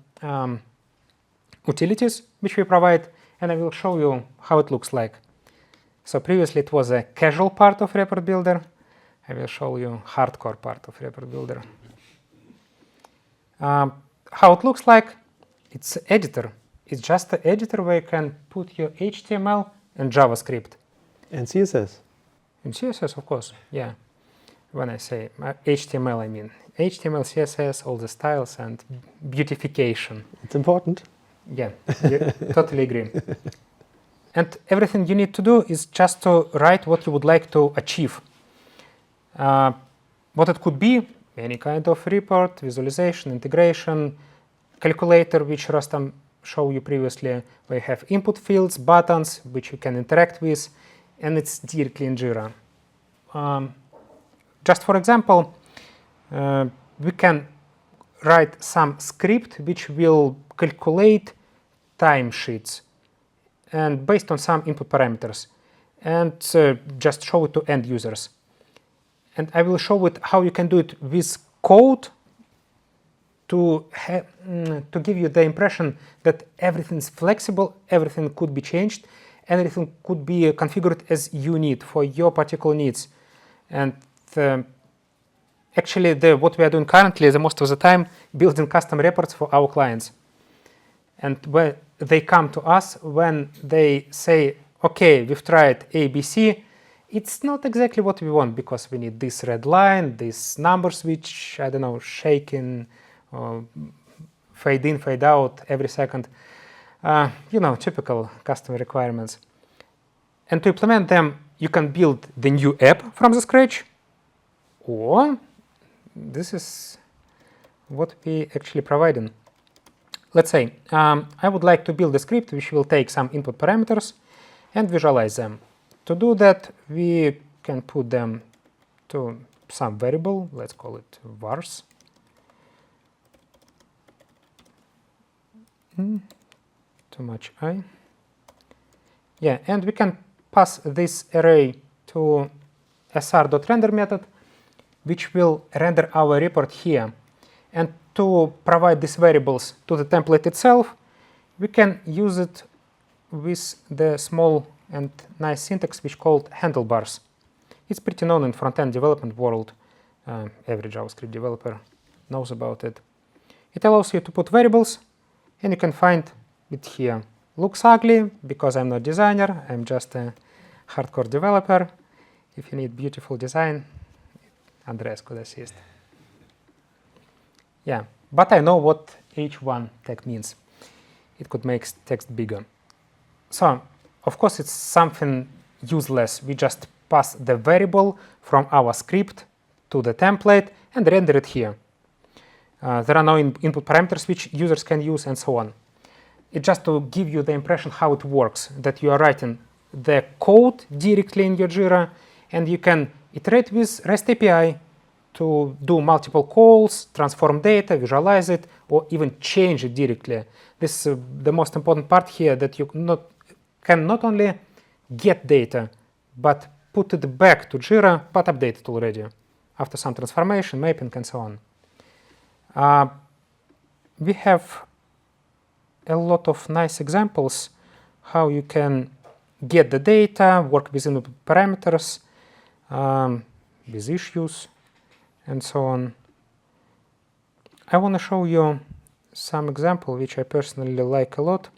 utilities which we provide, and I will show you how it looks like. So previously it was a casual part of report builder. I will show you hardcore part of report builder. How it looks like, it's an editor. It's just an editor where you can put your HTML and JavaScript. And CSS. And CSS, of course, yeah. When I say HTML, I mean HTML, CSS, all the styles and beautification. It's important. Yeah, totally agree. And everything you need to do is just to write what you would like to achieve. What it could be, any kind of report, visualization, integration, calculator, which Rustam showed you previously, where you have input fields, buttons, which you can interact with, and it's directly in Jira. Just for example, we can write some script which will calculate timesheets and based on some input parameters and just show it to end users. and I will show it how you can do it with code to give you the impression that everything's flexible, everything could be changed, and everything could be configured as you need for your particular needs. And actually, what we are doing currently is most of the time building custom reports for our clients. And when they come to us, when they say, okay, we've tried ABC, it's not exactly what we want because we need this red line, these numbers which, I don't know, shaking, fade in, fade out every second. Typical custom requirements. And to implement them, you can build the new app from the scratch, or this is what we actually providing. Let's say I would like to build a script which will take some input parameters and visualize them. To do that, we can put them to some variable, let's call it vars. Too much I. Yeah, and we can pass this array to sr.render method, which will render our report here. And to provide these variables to the template itself, we can use it with the small and nice syntax which called handlebars. It's pretty known in front-end development world. Every JavaScript developer knows about it. It allows you to put variables, and you can find it here. Looks ugly because I'm not a designer, I'm just a hardcore developer. If you need beautiful design, Andreas could assist. Yeah, but I know what H1 tag means. It could make text bigger. So, of course, it's something useless. We just pass the variable from our script to the template and render it here. There are no input parameters which users can use and so on. It's just to give you the impression how it works, that you are writing the code directly in your Jira, and you can iterate with REST API to do multiple calls, transform data, visualize it, or even change it directly. This is the most important part here, that you can not only get data, but put it back to Jira, but update it already after some transformation, mapping, and so on. We have a lot of nice examples how you can get the data, work with input parameters, with issues, and so on. I want to show you some example which I personally like a lot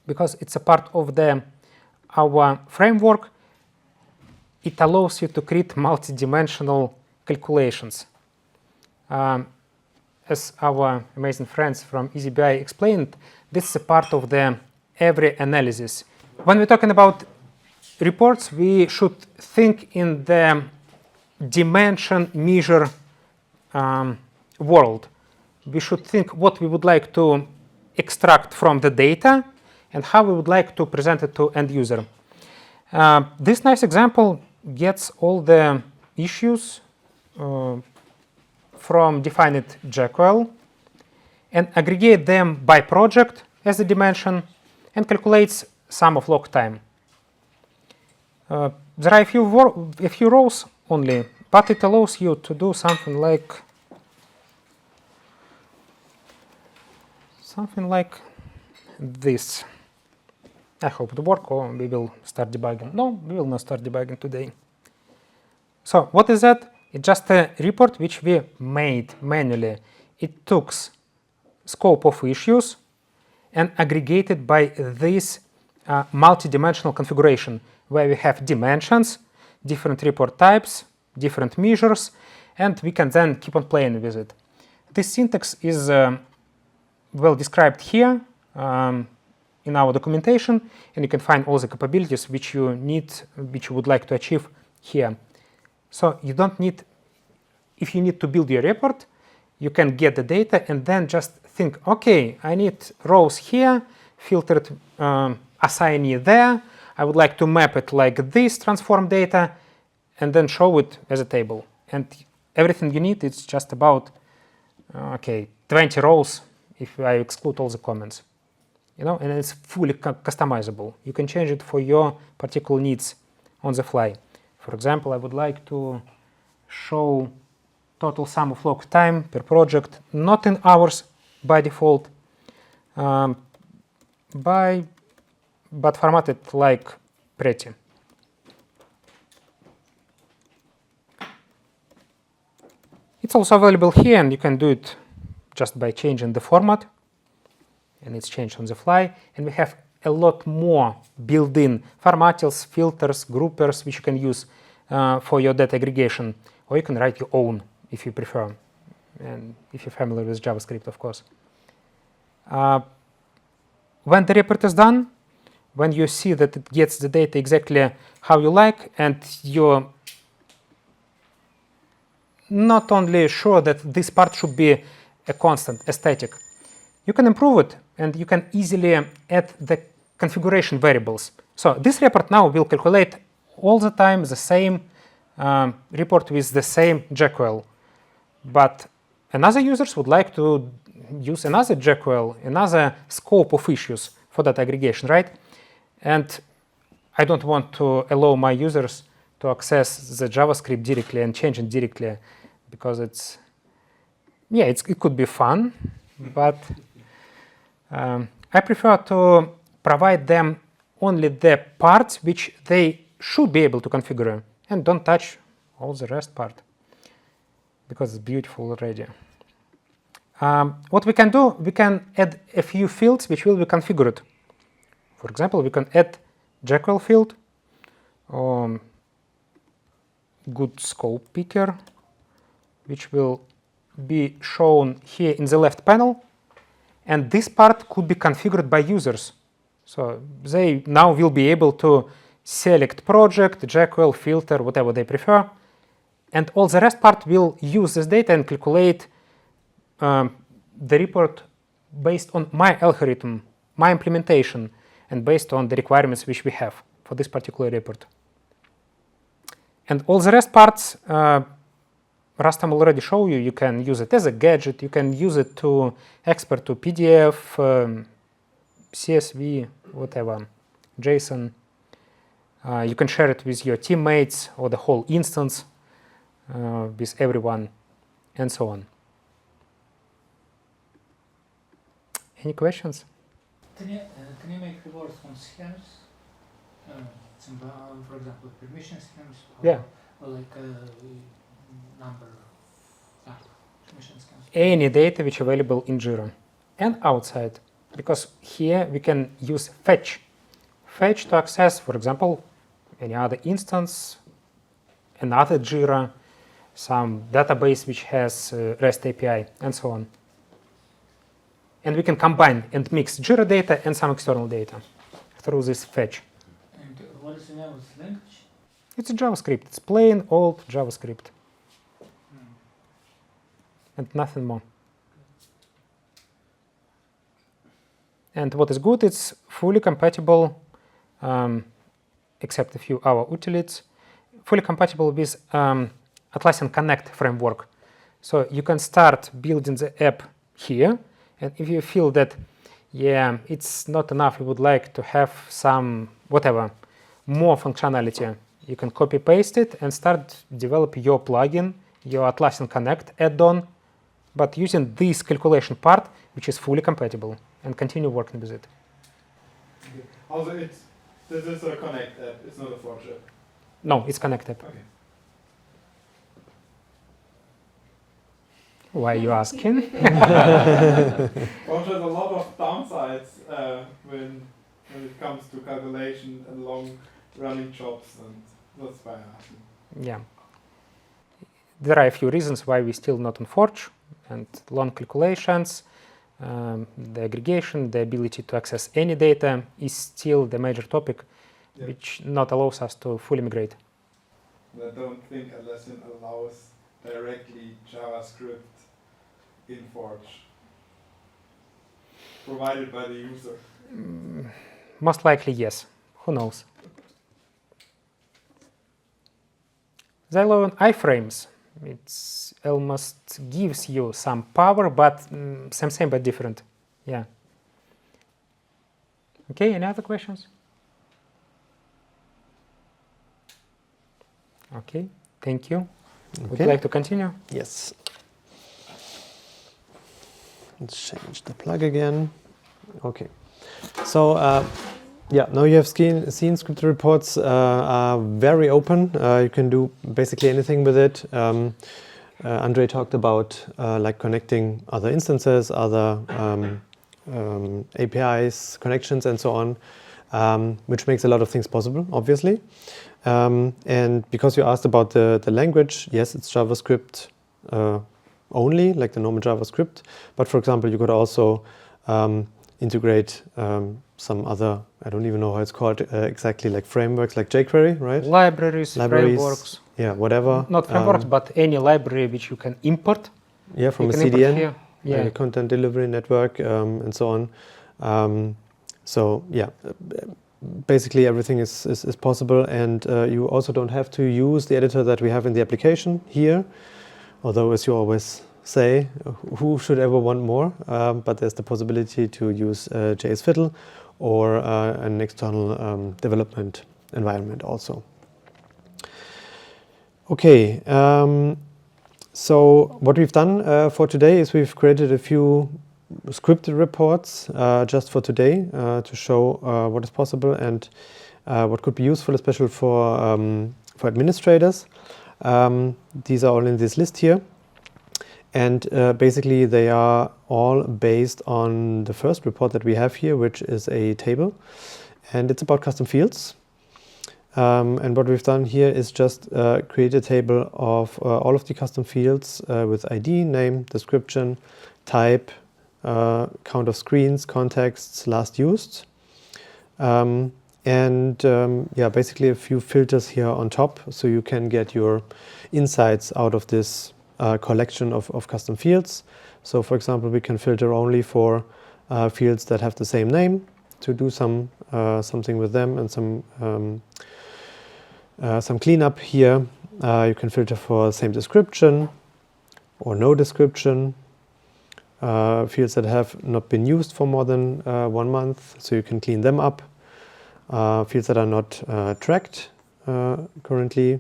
because it's a part of our framework. It allows you to create multi-dimensional calculations. As our amazing friends from EasyBI explained, this is a part of the every analysis. When we're talking about reports, we should think in the dimension measure world. We should think what we would like to extract from the data and how we would like to present it to end user. This nice example gets all the issues from defined Jekyll and aggregate them by project as a dimension and calculates sum of log time. There are a few rows only, but it allows you to do something like this. I hope it works, or we will start debugging. No, we will not start debugging today. So what is that? It's just a report which we made manually. It took scope of issues and aggregated by this multi-dimensional configuration where we have dimensions, different report types, different measures, and we can then keep on playing with it. This syntax is well described here in our documentation, and you can find all the capabilities which you need, which you would like to achieve here. So you don't need, if you need to build your report, you can get the data and then just think, okay, I need rows here, filtered assignee there, I would like to map it like this, transform data, and then show it as a table. And everything you need is just about, 20 rows if I exclude all the comments. And it's fully customizable. You can change it for your particular needs on the fly. For example, I would like to show total sum of log time per project, not in hours by default, but formatted like pretty. It's also available here, and you can do it just by changing the format, and it's changed on the fly. And we have a lot more built-in formatters, filters, groupers, which you can use for your data aggregation, or you can write your own if you prefer, and if you're familiar with JavaScript, of course. When the report is done, when you see that it gets the data exactly how you like, and you're not only sure that this part should be a constant, a static, you can improve it, and you can easily add the configuration variables. So this report now will calculate all the time the same report with the same JQL. But another users would like to use another JQL, another scope of issues for that aggregation, right? And I don't want to allow my users to access the JavaScript directly and change it directly, because it's, yeah, it could be fun, but I prefer to provide them only the parts which they should be able to configure, and don't touch all the rest part, because it's beautiful already. What we can do, we can add a few fields which will be configured. For example, we can add JQL field, good scope picker, which will be shown here in the left panel, and this part could be configured by users. So they now will be able to select project, JQL, filter, whatever they prefer, and all the rest part will use this data and calculate the report based on my algorithm, my implementation, and based on the requirements which we have for this particular report. And all the rest parts, Rustam already showed you. You can use it as a gadget, you can use it to export to PDF, CSV, whatever, JSON. You can share it with your teammates or the whole instance with everyone, and so on. Any questions? Can you make rewards on schemes? For example, permission schemes? Yeah. Or like number of permission schemes? Any data which is available in Jira and outside, because here we can use fetch. Fetch to access, for example, any other instance, another Jira, some database which has REST API, and so on. And we can combine and mix Jira data and some external data through this fetch. And what is the name of the language? It's a JavaScript. It's plain old JavaScript. And nothing more. And what is good, it's fully compatible, except a few our utilities, fully compatible with Atlassian Connect framework. So you can start building the app here, and if you feel that, yeah, it's not enough, you would like to have some, whatever, more functionality, you can copy paste it and start develop your plugin, your Atlassian Connect add-on, but using this calculation part, which is fully compatible, and continue working with it. Okay. Also, this is a Connect app, it's not a Forge app. No, it's Connect app. Okay. Why are you asking? Forge has a lot of downsides when it comes to calculation and long running jobs, and that's why I'm asking. Yeah. There are a few reasons why we're still not on Forge, and long calculations, the aggregation, the ability to access any data is still the major topic, which not allows us to fully migrate. I don't think Atlassian allows directly JavaScript in Forge, provided by the user. Most likely, yes. Who knows? They allow iframes. It's almost gives you some power, but same but different. Yeah. Okay, any other questions? Okay, thank you. Would you like to continue? Yes. Let's change the plug again. Okay. So, yeah, now you have seen scripted reports are very open. You can do basically anything with it. Andre talked about like connecting other instances, other APIs, connections, and so on, which makes a lot of things possible, obviously. And because you asked about the language, yes, it's JavaScript only, like the normal JavaScript. But for example, you could also integrate some other, I don't even know how it's called exactly, like frameworks, like jQuery, right? Libraries, frameworks. Yeah, whatever. Not frameworks, but any library which you can import. Yeah, from a CDN, a content delivery network, and so on. So yeah, basically everything is possible, and you also don't have to use the editor that we have in the application here. Although, as you always say, who should ever want more? But there's the possibility to use JS Fiddle or an external development environment also. Okay, so what we've done for today is we've created a few scripted reports just for today to show what is possible and what could be useful, especially for administrators. These are all in this list here. And basically they are all based on the first report that we have here, which is a table. And it's about custom fields. And what we've done here is just create a table of all of the custom fields with ID, name, description, type, count of screens, contexts, last used. And yeah, basically a few filters here on top, so you can get your insights out of this collection of custom fields. So for example, we can filter only for fields that have the same name to do something with them and some cleanup here. You can filter for same description or no description. Fields that have not been used for more than 1 month, so you can clean them up. Fields that are not tracked currently,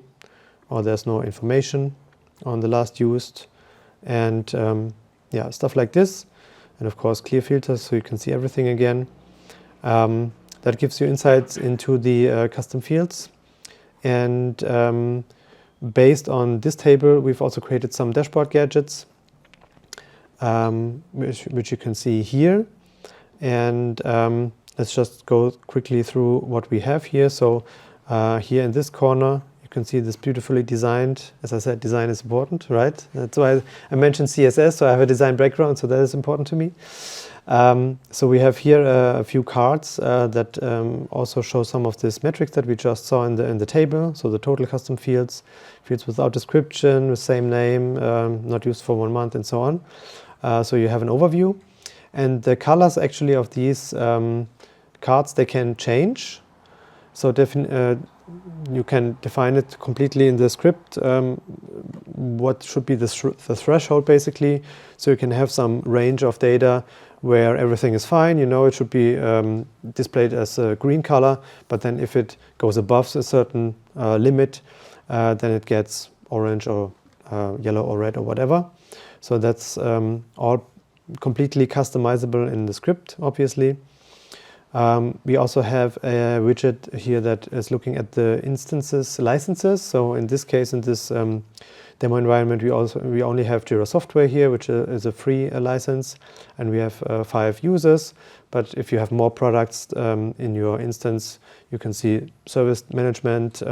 or there's no information on the last used, and yeah, stuff like this. And of course clear filters, so you can see everything again. That gives you insights into the custom fields. And based on this table, we've also created some dashboard gadgets, which you can see here. And let's just go quickly through what we have here. So here in this corner, you can see this beautifully designed. As I said, design is important, right? That's why I mentioned CSS, so I have a design background, so that is important to me. So we have here a few cards that also show some of these metrics that we just saw in the table. So the total custom fields, fields without description, with same name, not used for 1 month, and so on. So you have an overview. And the colors actually of these cards, they can change. So you can define it completely in the script, what should be the threshold basically. So you can have some range of data where everything is fine, you know, it should be displayed as a green color, but then if it goes above a certain limit, then it gets orange or yellow or red or whatever. So that's all completely customizable in the script, obviously. We also have a widget here that is looking at the instances licenses. So in this case, in this demo environment, we only have Jira Software here, which is a free license, and we have 5 users. But if you have more products in your instance, you can see service management,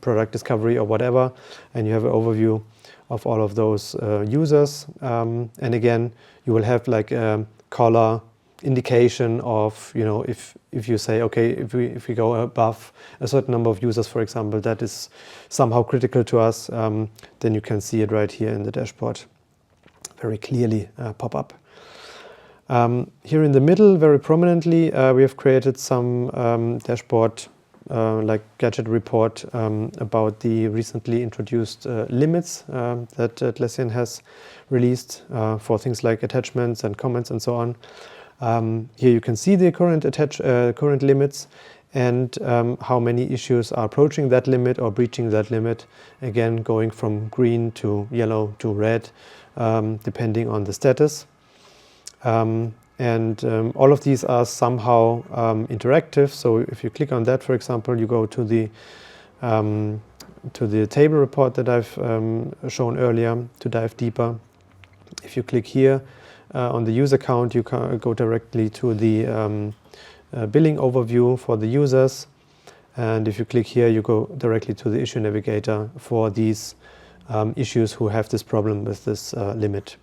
product discovery, or whatever, and you have an overview of all of those users. And again, you will have like a color indication of, you know, if you say, okay, if we go above a certain number of users, for example, that is somehow critical to us, then you can see it right here in the dashboard very clearly pop up. Here in the middle, very prominently, we have created some dashboard like gadget report about the recently introduced limits that Atlassian has released for things like attachments and comments and so on. Here you can see the current limits, and how many issues are approaching that limit or breaching that limit, again going from green to yellow to red, depending on the status. And all of these are somehow interactive. So if you click on that, for example, you go to the table report that I've shown earlier to dive deeper. If you click here on the user account, you can go directly to the billing overview for the users. And if you click here, you go directly to the issue navigator for these issues who have this problem with this limit.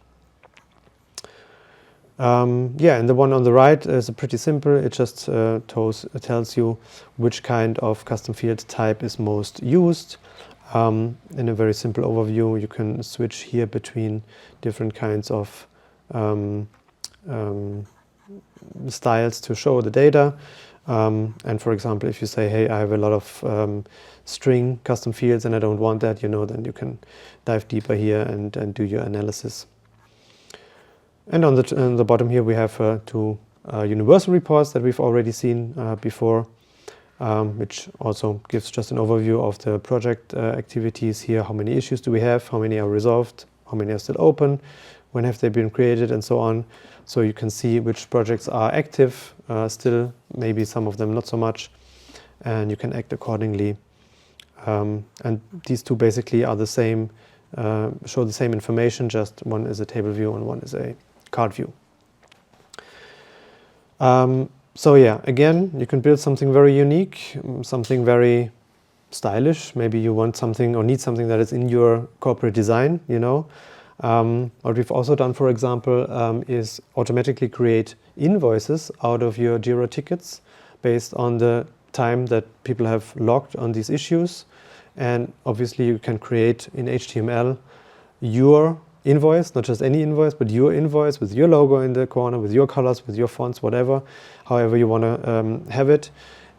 Yeah, and the one on the right is pretty simple. It just tells you which kind of custom field type is most used. In a very simple overview, you can switch here between different kinds of styles to show the data. And for example, if you say, hey, I have a lot of string custom fields and I don't want that, then you can dive deeper here and do your analysis. And on the bottom here, we have two universal reports that we've already seen before, which also gives just an overview of the project activities here. How many issues do we have? How many are resolved? How many are still open? When have they been created? And so on. So you can see which projects are active still, maybe some of them not so much, and you can act accordingly. And these two basically are the same, show the same information, just one is a table view and one is a card view. So yeah, again, you can build something very unique, something very stylish. Maybe you want something or need something that is in your corporate design, What we've also done, for example, is automatically create invoices out of your Jira tickets based on the time that people have logged on these issues. And obviously you can create in HTML your invoice, not just any invoice, but your invoice with your logo in the corner, with your colors, with your fonts, whatever, however you want to have it.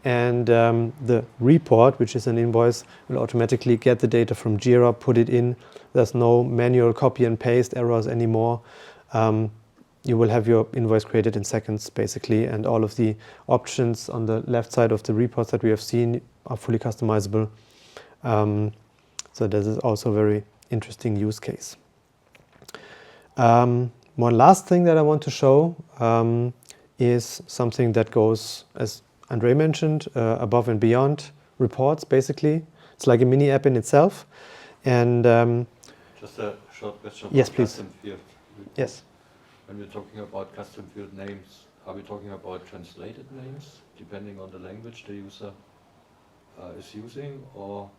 And the report, which is an invoice, will automatically get the data from Jira, put it in. There's no manual copy and paste errors anymore. You will have your invoice created in seconds, basically, and all of the options on the left side of the reports that we have seen are fully customizable. So this is also a very interesting use case. One last thing that I want to show is something that goes, as Andre mentioned, above and beyond reports, basically. It's like a mini app in itself. And just a short question. Yes, please. Custom field. Yes. When we're talking about custom field names, are we talking about translated names, depending on the language the user is using, or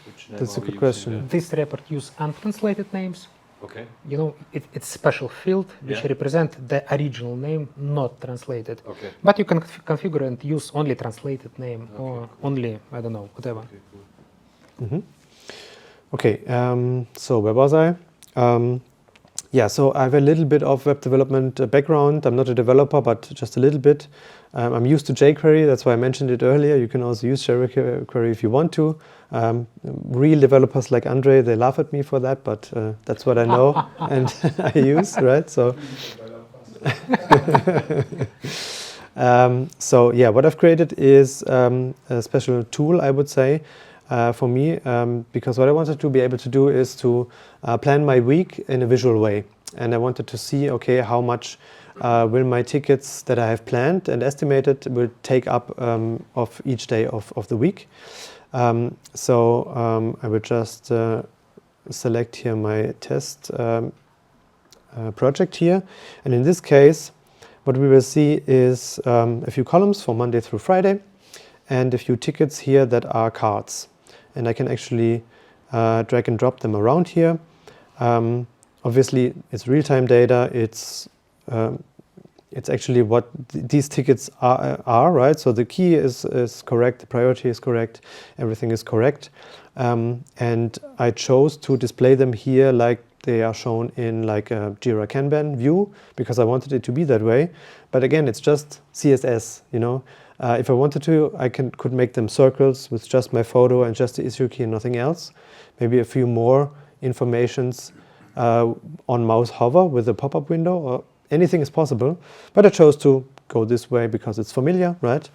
which name That's a are we good using question. there? This report use untranslated names. Okay. It's special field which Yeah. represent the original name, not translated. Okay. But you can configure and use only translated name or Okay, only, I don't know, whatever. Okay, cool. Mm-hmm. Okay, so where was I? Yeah, so I have a little bit of web development background. I'm not a developer, but just a little bit. I'm used to jQuery, that's why I mentioned it earlier. You can also use jQuery if you want to. Real developers like Andre, they laugh at me for that, but that's what I know and I use, right? So, so yeah, what I've created is a special tool, I would say, for me, because what I wanted to be able to do is to plan my week in a visual way. And I wanted to see, okay, how much will my tickets that I have planned and estimated will take up of each day of the week. So I will just select here my test project here. And in this case, what we will see is a few columns for Monday through Friday and a few tickets here that are cards. And I can actually drag and drop them around here. Obviously, it's real-time data. It's actually what these tickets are, right? So the key is correct, the priority is correct, everything is correct. And I chose to display them here like they are shown in like a Jira Kanban view because I wanted it to be that way. But again, it's just CSS, If I wanted to, I could make them circles with just my photo and just the issue key and nothing else. Maybe a few more informations on mouse hover with a pop-up window, or anything is possible. But I chose to go this way because it's familiar, right?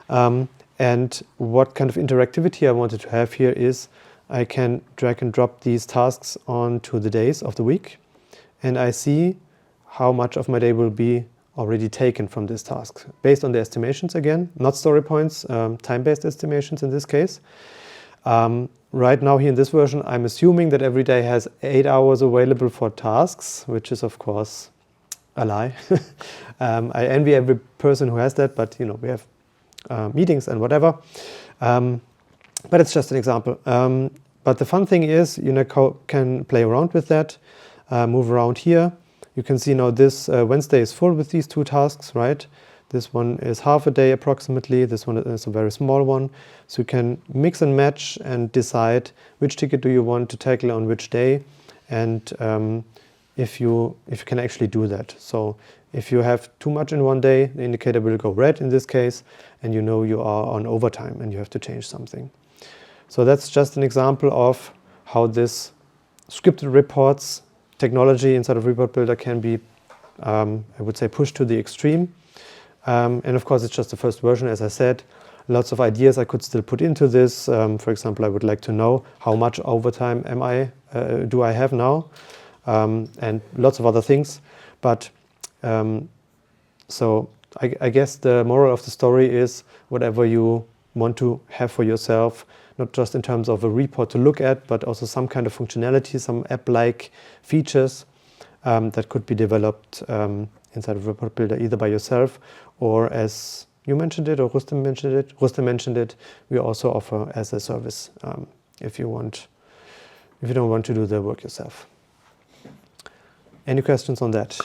And what kind of interactivity I wanted to have here is I can drag and drop these tasks onto the days of the week, and I see how much of my day will be already taken from this task based on the estimations again, not story points, time-based estimations in this case. Right now here in this version, I'm assuming that every day has 8 hours available for tasks, which is of course a lie. I envy every person who has that, but you know, we have meetings and whatever. But it's just an example. But the fun thing is, you know, can play around with that, move around here. You can see now this Wednesday is full with these 2 tasks, right? This one is half a day approximately. This one is a very small one. So you can mix and match and decide which ticket do you want to tackle on which day, and if you can actually do that. So if you have too much in one day, the indicator will go red in this case, and you know you are on overtime and you have to change something. So that's just an example of how this scripted reports technology inside of Report Builder can be, I would say, pushed to the extreme. And of course, it's just the first version, as I said. Lots of ideas I could still put into this. For example, I would like to know how much overtime do I have now, and lots of other things. But so I guess the moral of the story is whatever you want to have for yourself, not just in terms of a report to look at, but also some kind of functionality, some app-like features that could be developed inside of Report Builder either by yourself or, as you mentioned it, or Rustem mentioned it, we also offer as a service if you don't want to do the work yourself. Any questions on that?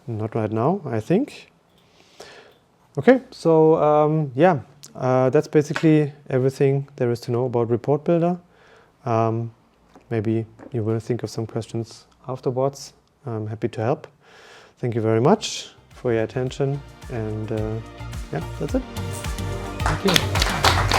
Not right now, I think. Okay, so that's basically everything there is to know about Report Builder. Maybe you will think of some questions afterwards. I'm happy to help. Thank you very much for your attention, and that's it. Thank you.